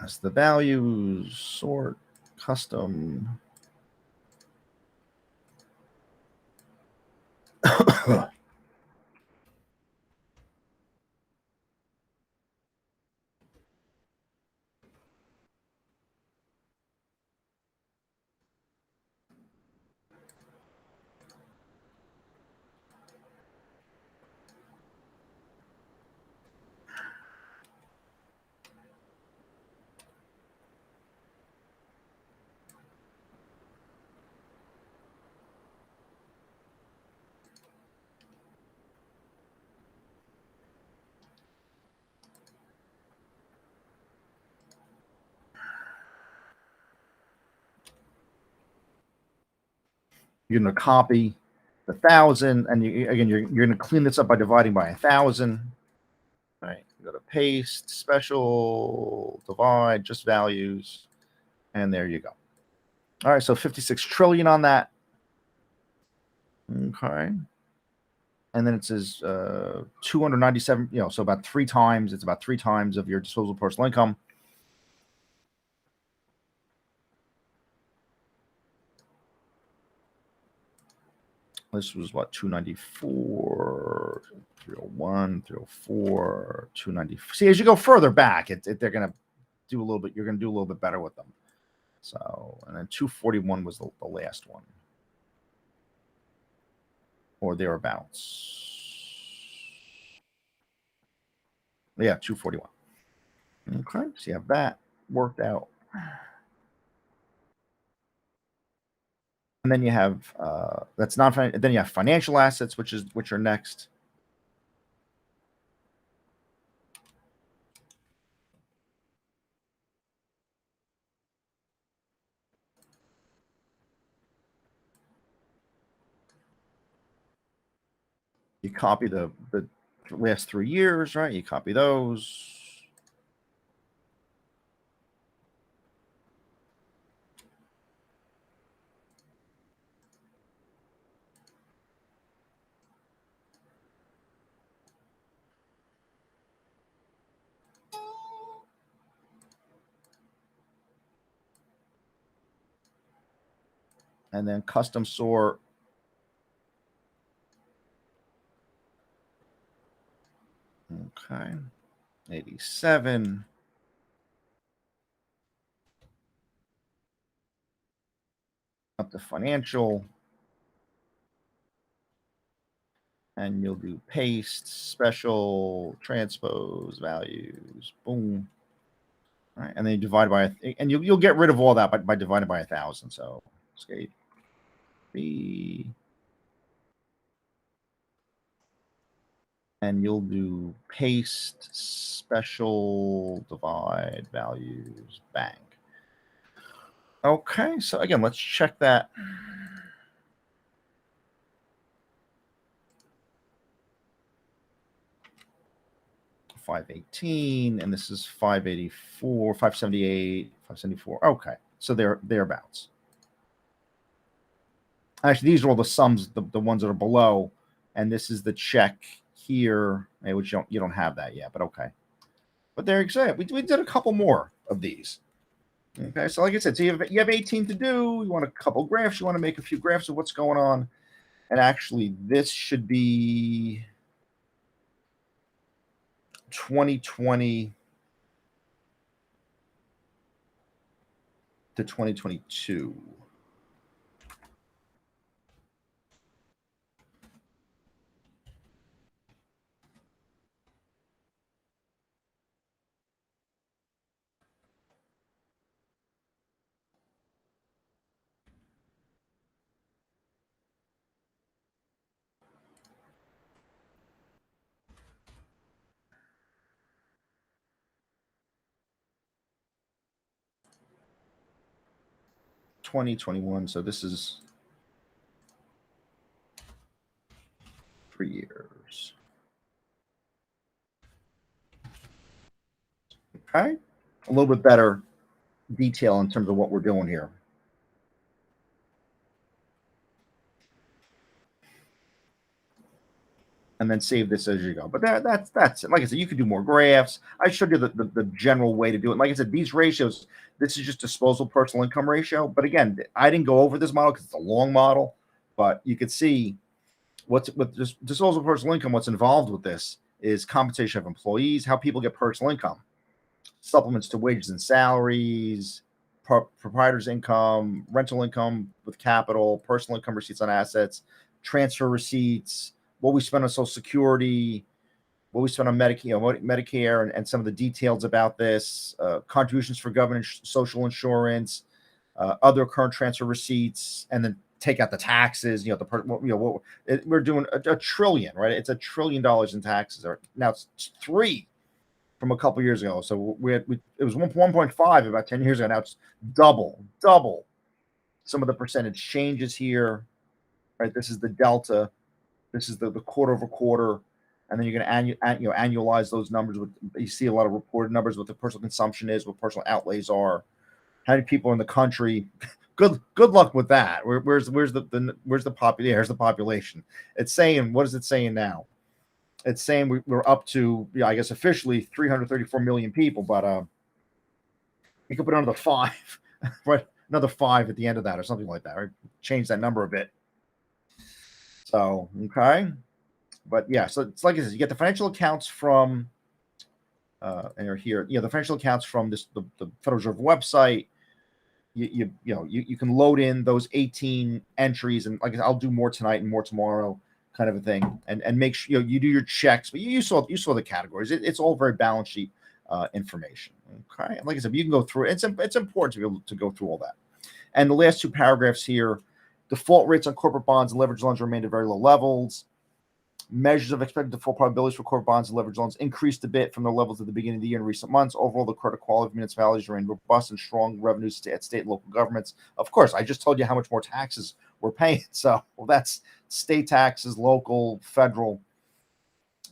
That's the values, sort, custom. You're going to copy the 1,000, and you're going to clean this up by dividing by 1,000. All right, go to paste, special, divide, just values, and there you go. All right, so 56 trillion on that. Okay. And then it says 297, so about 3 times. It's about 3 times of your disposable personal income. This was what, 294, 301, 304, 294. See, as you go further back, they're going to do a little bit. You're going to do a little bit better with them. So, and then 241 was the last one, or thereabouts. Yeah, 241. Okay, so you have that worked out. And then you have that's not. Then you have financial assets, which are next. You copy the last 3 years, right? You copy those. and then custom sort. Okay, 87. Up to financial. And you'll do paste, special, transpose, values, boom. All right, and then you divide by, and you'll get rid of all that by dividing by 1,000. So escape B, and you'll do paste, special, divide, values, bang. Okay, so again, let's check that. $518, and this is $584, $578, $574. Okay, so they're thereabouts. Actually, these are all the sums, the ones that are below, and this is the check here, which you don't have that yet, but okay. But there you go. We did a couple more of these. Okay, so like I said, so you have 18 to do. You want a couple graphs. You want to make a few graphs of what's going on, and actually, this should be 2020 to 2022. So this is 3 years. Okay, a little bit better detail in terms of what we're doing here. And then save this as you go. But that's it. Like I said, you could do more graphs. I showed you the general way to do it. Like I said, these ratios, this is just disposable personal income ratio. But again, I didn't go over this model because it's a long model. But you could see what's with this disposable personal income. What's involved with this is compensation of employees, how people get personal income, supplements to wages and salaries, proprietor's income, rental income with capital, personal income receipts on assets, transfer receipts, what we spend on Social Security, what we spend on Medicare, and some of the details about this, contributions for government social insurance, other current transfer receipts, and then take out the taxes. We're doing a trillion, right? It's $1 trillion in taxes. Now it's 3 from a couple years ago. So it was 1.5 about 10 years ago. Now it's double. Some of the percentage changes here, right? This is the delta. This is the quarter over quarter, and then you're going to annualize those numbers. You see a lot of reported numbers, what the personal consumption is, what personal outlays are, how many people in the country. Good luck with that. Where's the population? It's saying, what is it saying now? It's saying we're up to, I guess officially 334 million people, but you could put another 5, right? Another 5 at the end of that, or something like that, right? Change that number a bit. So okay. But yeah, so it's like this. You get the financial accounts from, and you're here. The financial accounts from the Federal Reserve website. You can load in those 18 entries, and like I'll do more tonight and more tomorrow, kind of a thing, and make sure you do your checks. But you saw the categories. It's all very balance sheet information. Okay, and like I said, you can go through it. It's important to be able to go through all that. And the last 2 paragraphs here: default rates on corporate bonds and leverage loans remained at very low levels. Measures of expected default probabilities for corporate bonds and leverage loans increased a bit from the levels at the beginning of the year in recent months. Overall, the credit quality of municipalities remained robust and strong revenues at state and local governments. Of course, I just told you how much more taxes we're paying. So that's state taxes, local, federal.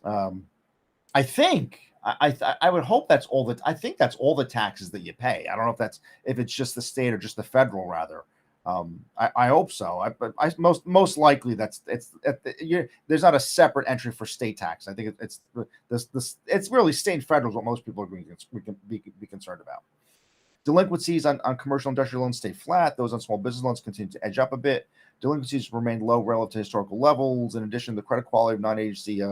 I think I would hope that's all that. I think that's all the taxes that you pay. I don't know if it's just the state or just the federal rather. I hope so. But most likely there's not a separate entry for state tax. I think it's really state and federal is what most people are going to be concerned about. Delinquencies on commercial industrial loans stay flat. Those on small business loans continue to edge up a bit. Delinquencies remain low relative to historical levels. In addition, the credit quality of non-agency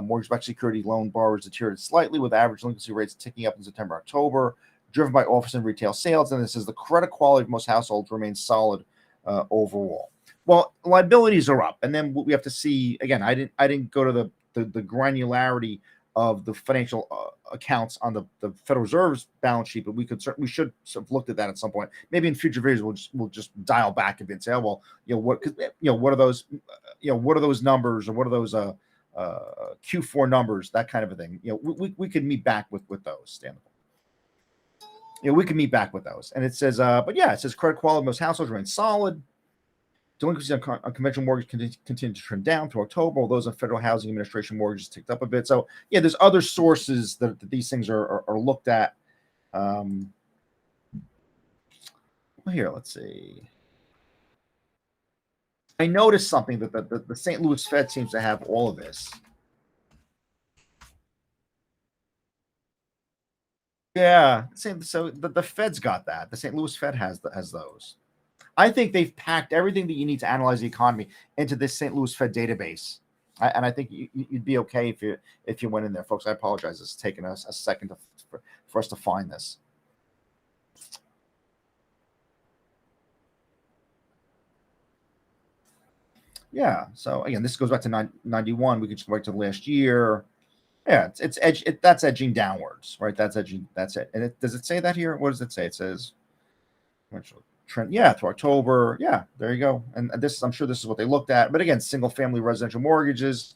mortgage-backed security loan borrowers deteriorated slightly, with average delinquency rates ticking up in September, October, driven by office and retail sales. And this says the credit quality of most households remains solid overall. Well, liabilities are up, and then we have to see again. I didn't go to the granularity of the financial accounts on the Federal Reserve's balance sheet, but we should have looked at that at some point. Maybe in future videos we'll just dial back a bit and say, oh, well, what are those, what are those numbers, or what are those Q4 numbers, that kind of a thing. We could meet back with those, Stan. We can meet back with those. And it says, but yeah, it says credit quality of most households remains solid. Delinquencies on conventional mortgages continue to trend down through October, while those on Federal Housing Administration mortgages ticked up a bit. So yeah, there's other sources that these things are looked at. Here, let's see. I noticed something that the St. Louis Fed seems to have all of this. Yeah, so the Fed's got that. The St. Louis Fed has those. I think they've packed everything that you need to analyze the economy into this St. Louis Fed database, and I think you'd be okay if you went in there, folks. I apologize; it's taken us a second for us to find this. Yeah. So again, this goes back to 91. We could just go back to last year. Yeah, that's edging downwards, right? That's edging. That's it. And does it say that here? What does it say? It says trend, yeah, to October. Yeah, there you go. And this, I'm sure this is what they looked at. But again, single family residential mortgages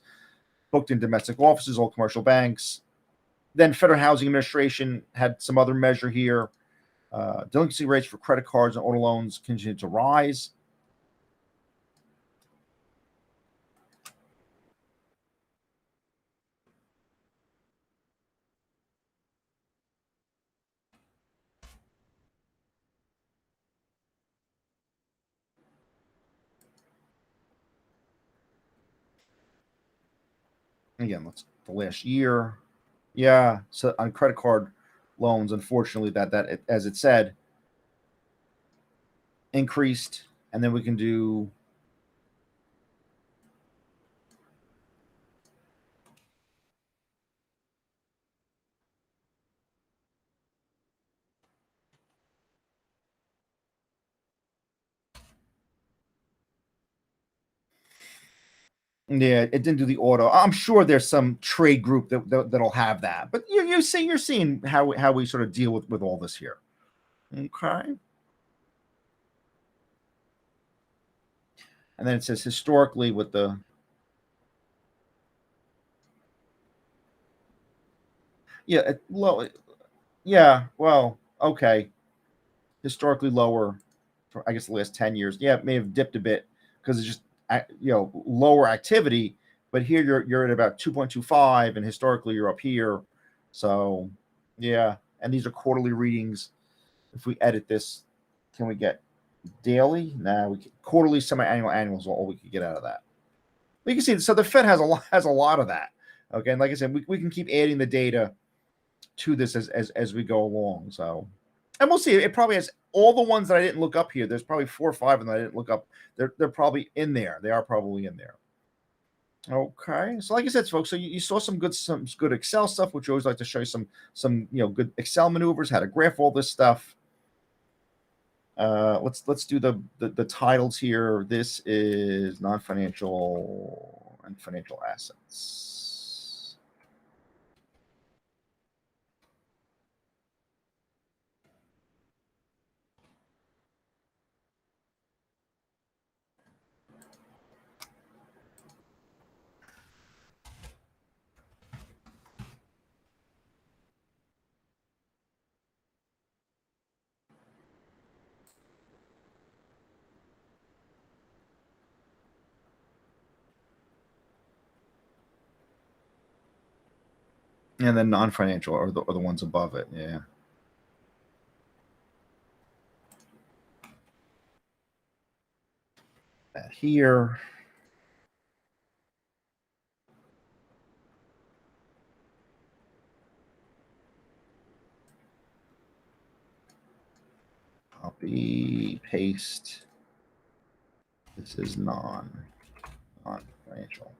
booked in domestic offices, all commercial banks. Then Federal Housing Administration had some other measure here. Delinquency rates for credit cards and auto loans continue to rise. Again, let's the last year. Yeah, so on credit card loans, unfortunately, that as it said, increased, and then we can do. Yeah, it didn't do the auto. I'm sure there's some trade group that'll have that, but you're seeing how we sort of deal with all this here. Okay. And then it says historically with the low. Yeah, well, okay. Historically lower for I guess the last 10 years. Yeah, it may have dipped a bit because it's just lower activity, but here you're at about 2.25, and historically you're up here. So yeah, and these are quarterly readings. If we edit this, can we get daily? Nah, we can, quarterly, semi-annual, annual is all we can get out of that. We can see, so the Fed has a lot of that. Okay, and like I said, we can keep adding the data to this as we go along. So, and we'll see. It probably has all the ones that I didn't look up here. There's probably 4 or 5 of them I didn't look up. They're probably in there. They are probably in there. Okay, so like I said, folks, so you saw some good Excel stuff, which we always like to show you some good Excel maneuvers, how to graph all this stuff. Let's do the titles here. This is non-financial and financial assets. And then non-financial are the ones above it. Yeah. That here. Copy, paste. This is non-financial.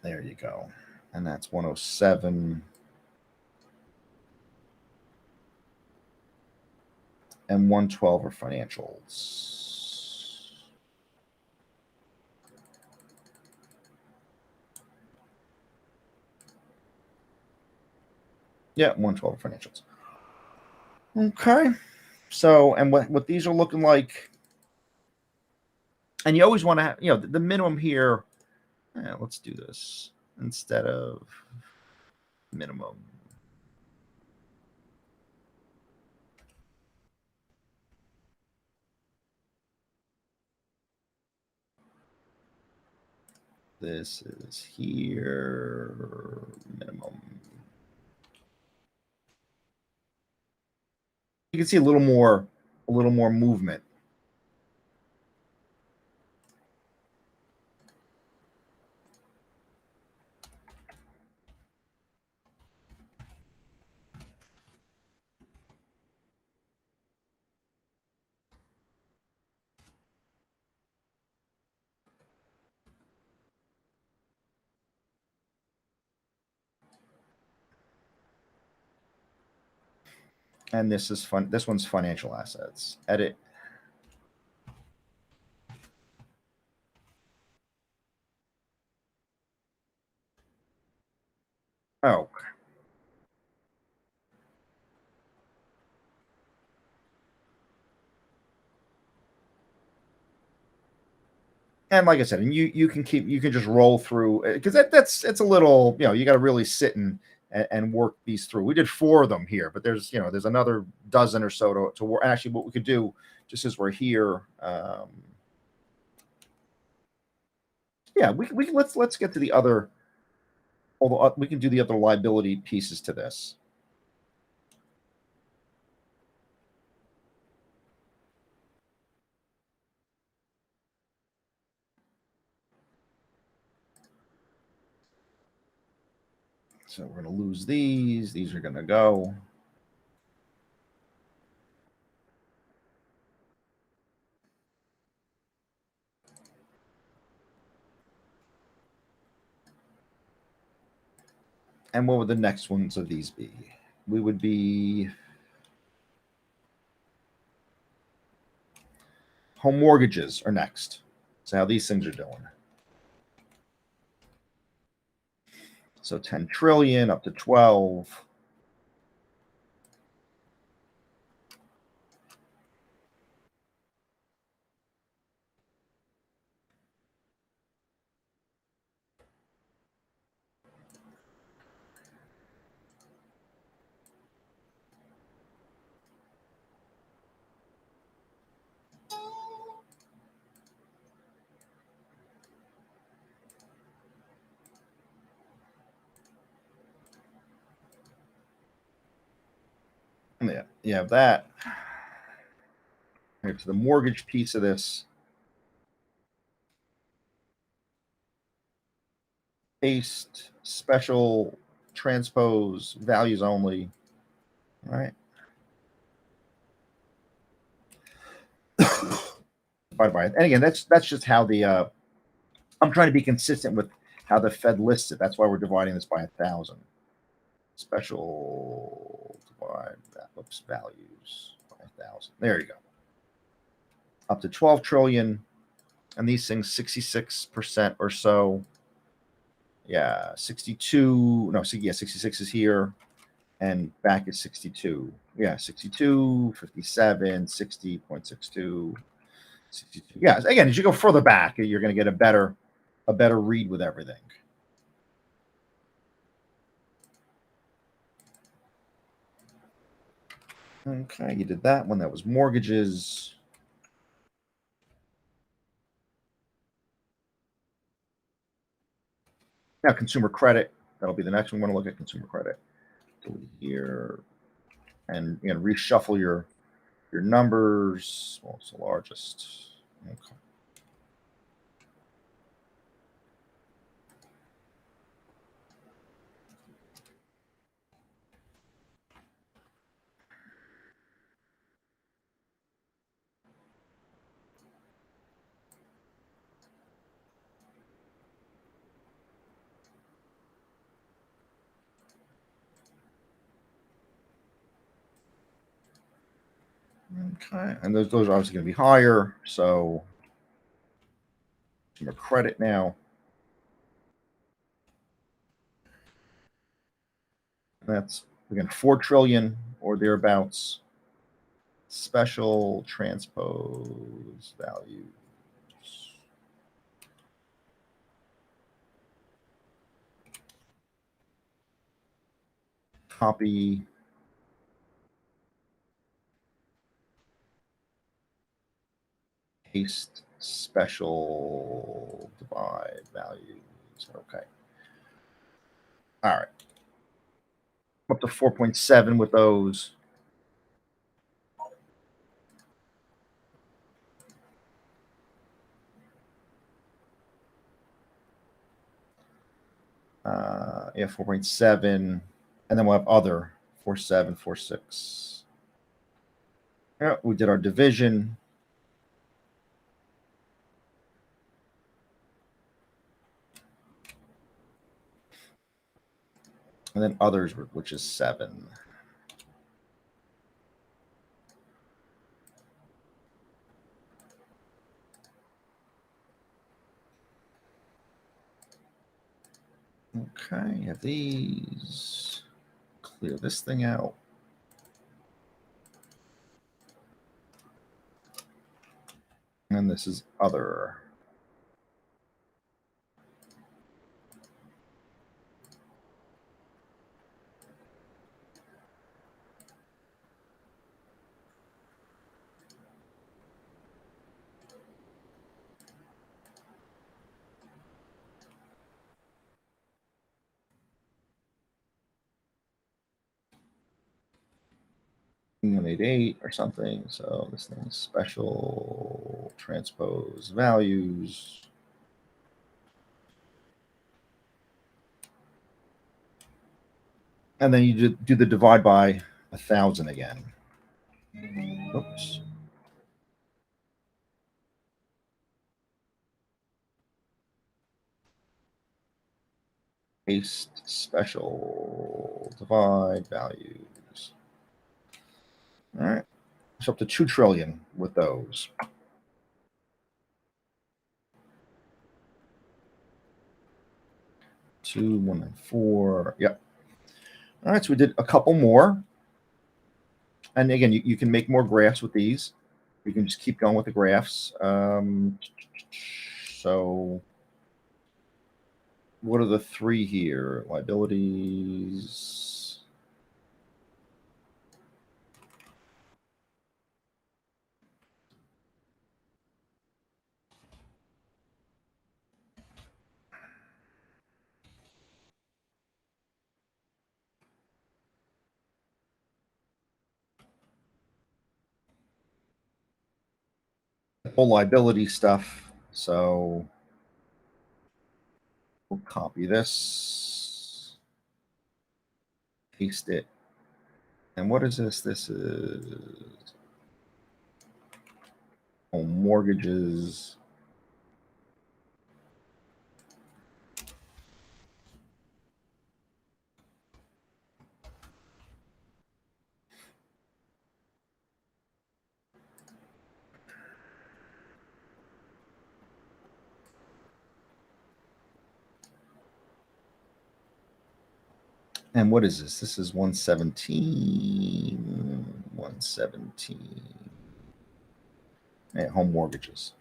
There you go. And that's 107. And 112 are financials. Yeah, 112 are financials. Okay. So, and what these are looking like, and you always want to have, the minimum here. Let's do this instead of minimum. This is here, minimum. You can see a little more movement. And this is fun. This one's financial assets. Edit. Oh. And like I said, and you can just roll through, because it's a little, you got to really sit and work these through. We did 4 of them here, but there's another dozen or so to work. Actually, what we could do, just as we're here, yeah, we let's get to the other. Although we can do the other liability pieces to this. So we're going to lose these. These are going to go. And what would the next ones of these be? We would be home mortgages are next. So how these things are doing. So 10 trillion up to 12. Yeah, you have that. Here's the mortgage piece of this. Paste, special, transpose, values only. All right. And again, that's just how the I'm trying to be consistent with how the Fed lists it. That's why we're dividing this by 1,000. Special divide that. Oops, values by 1,000. There you go. Up to 12 trillion, and these things 66% or so. Yeah, 62. No, yeah, 66 is here, and back is 62. Yeah, 62, 57, 60.62. 62. Yeah, again, as you go further back, you're going to get a better read with everything. Okay, you did that one. That was mortgages. Now, consumer credit. That'll be the next one. We want to look at consumer credit. Delete here, and reshuffle your numbers. Well, it's the largest. Okay. Okay, and those are obviously going to be higher. So more credit now. That's again 4 trillion or thereabouts. Special transpose values. Copy. Paste special divide values. Okay. All right. Up to 4.7 with those. Yeah, 4.7. And then we'll have other 4.7, 4.6. Yeah, we did our division. And then others, which is 7. Okay, have these. Clear this thing out. And this is other. Eliminate 8 or something. So this thing is special transpose values. And then you do the divide by 1,000 again. Oops. Paste special divide values. All right. So up to 2 trillion with those. Two, 1, and 4. Yep. All right. So we did a couple more. And again, you can make more graphs with these. You can just keep going with the graphs. So what are the 3 here? Liabilities. Whole liability stuff. So we'll copy this, paste it. And what is this? This is home mortgages. And what is this? This is 117. 117. Yeah, home mortgages.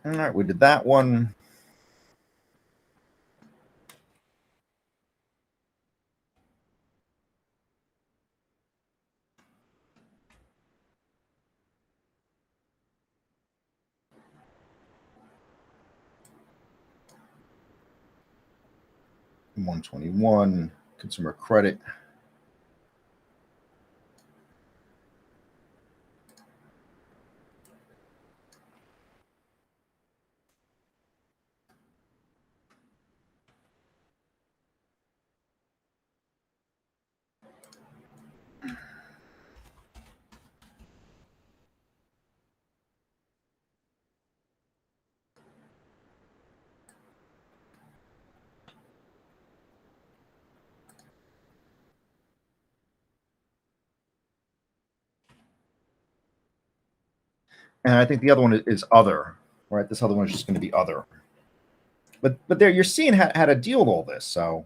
All right, we did that one. 121 consumer credit. And I think the other one is other, right? This other one is just going to be other. But there you're seeing how to deal with all this. So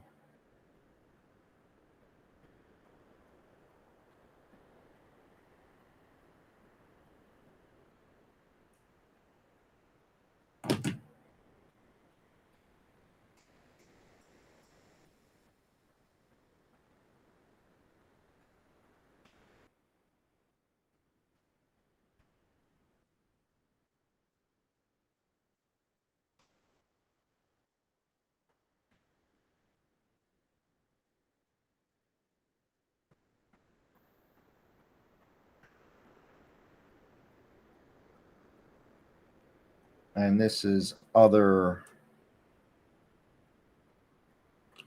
and this is other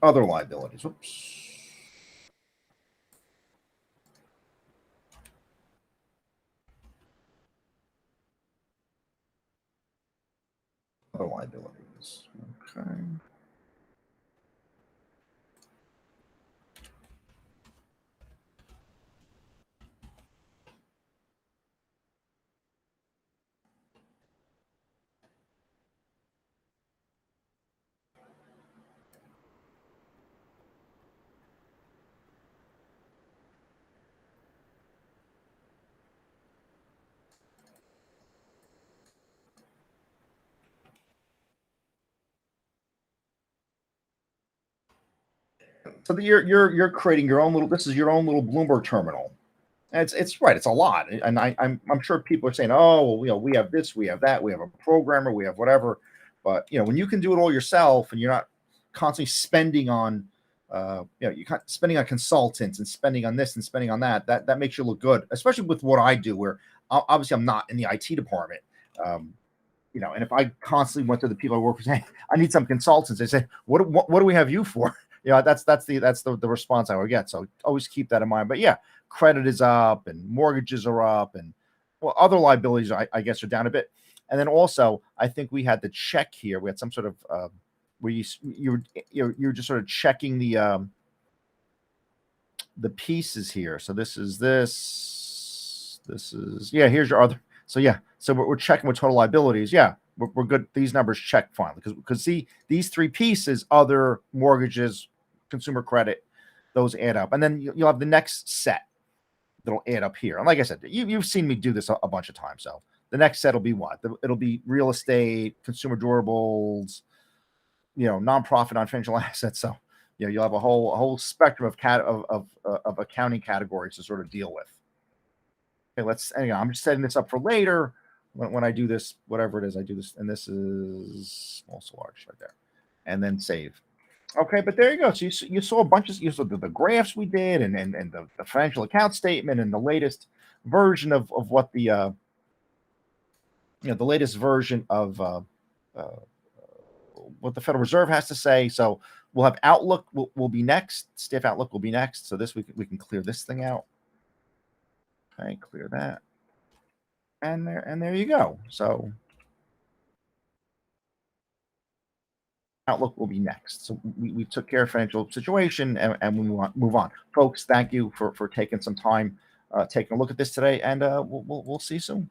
liabilities. Whoops. Other liabilities. Okay. So you're creating your own little. This is your own little Bloomberg terminal. And it's right. It's a lot, and I'm sure people are saying, oh, well, we have this, we have that, we have a programmer, we have whatever. But when you can do it all yourself, and you're not constantly spending on, you're spending on consultants and spending on this and spending on that. That makes you look good, especially with what I do, where obviously I'm not in the IT department. Um, and if I constantly went to the people I work with, saying, I need some consultants, they say, what do we have you for? That's the response I would get. So always keep that in mind. But yeah, credit is up and mortgages are up, and other liabilities I guess are down a bit. And then also I think we had the check here. We had some sort of where you're just sort of checking the pieces here. So this is here's your other. So yeah, so we're checking with total liabilities. Yeah, we're good. These numbers check finally because see these three pieces: other, mortgages, consumer credit, those add up, and then you'll have the next set that'll add up here. And like I said, you've seen me do this a bunch of times. So the next set will be what? It'll be real estate, consumer durables, nonprofit, non-financial assets. So you'll have a whole spectrum of accounting categories to sort of deal with. Okay, I'm just setting this up for later when I do this, whatever it is, I do this, and this is also large right there, and then save. Okay, but there you go. So you saw a bunch of the graphs we did, and the financial account statement, and the latest version of what the latest version of what the Federal Reserve has to say. So we'll have Outlook will be next. Stiff Outlook will be next. So this we can clear this thing out. Okay, clear that. And there you go. So Outlook will be next. So we took care of financial situation, and we move on. Folks, thank you for taking some time, taking a look at this today, and we'll see you soon.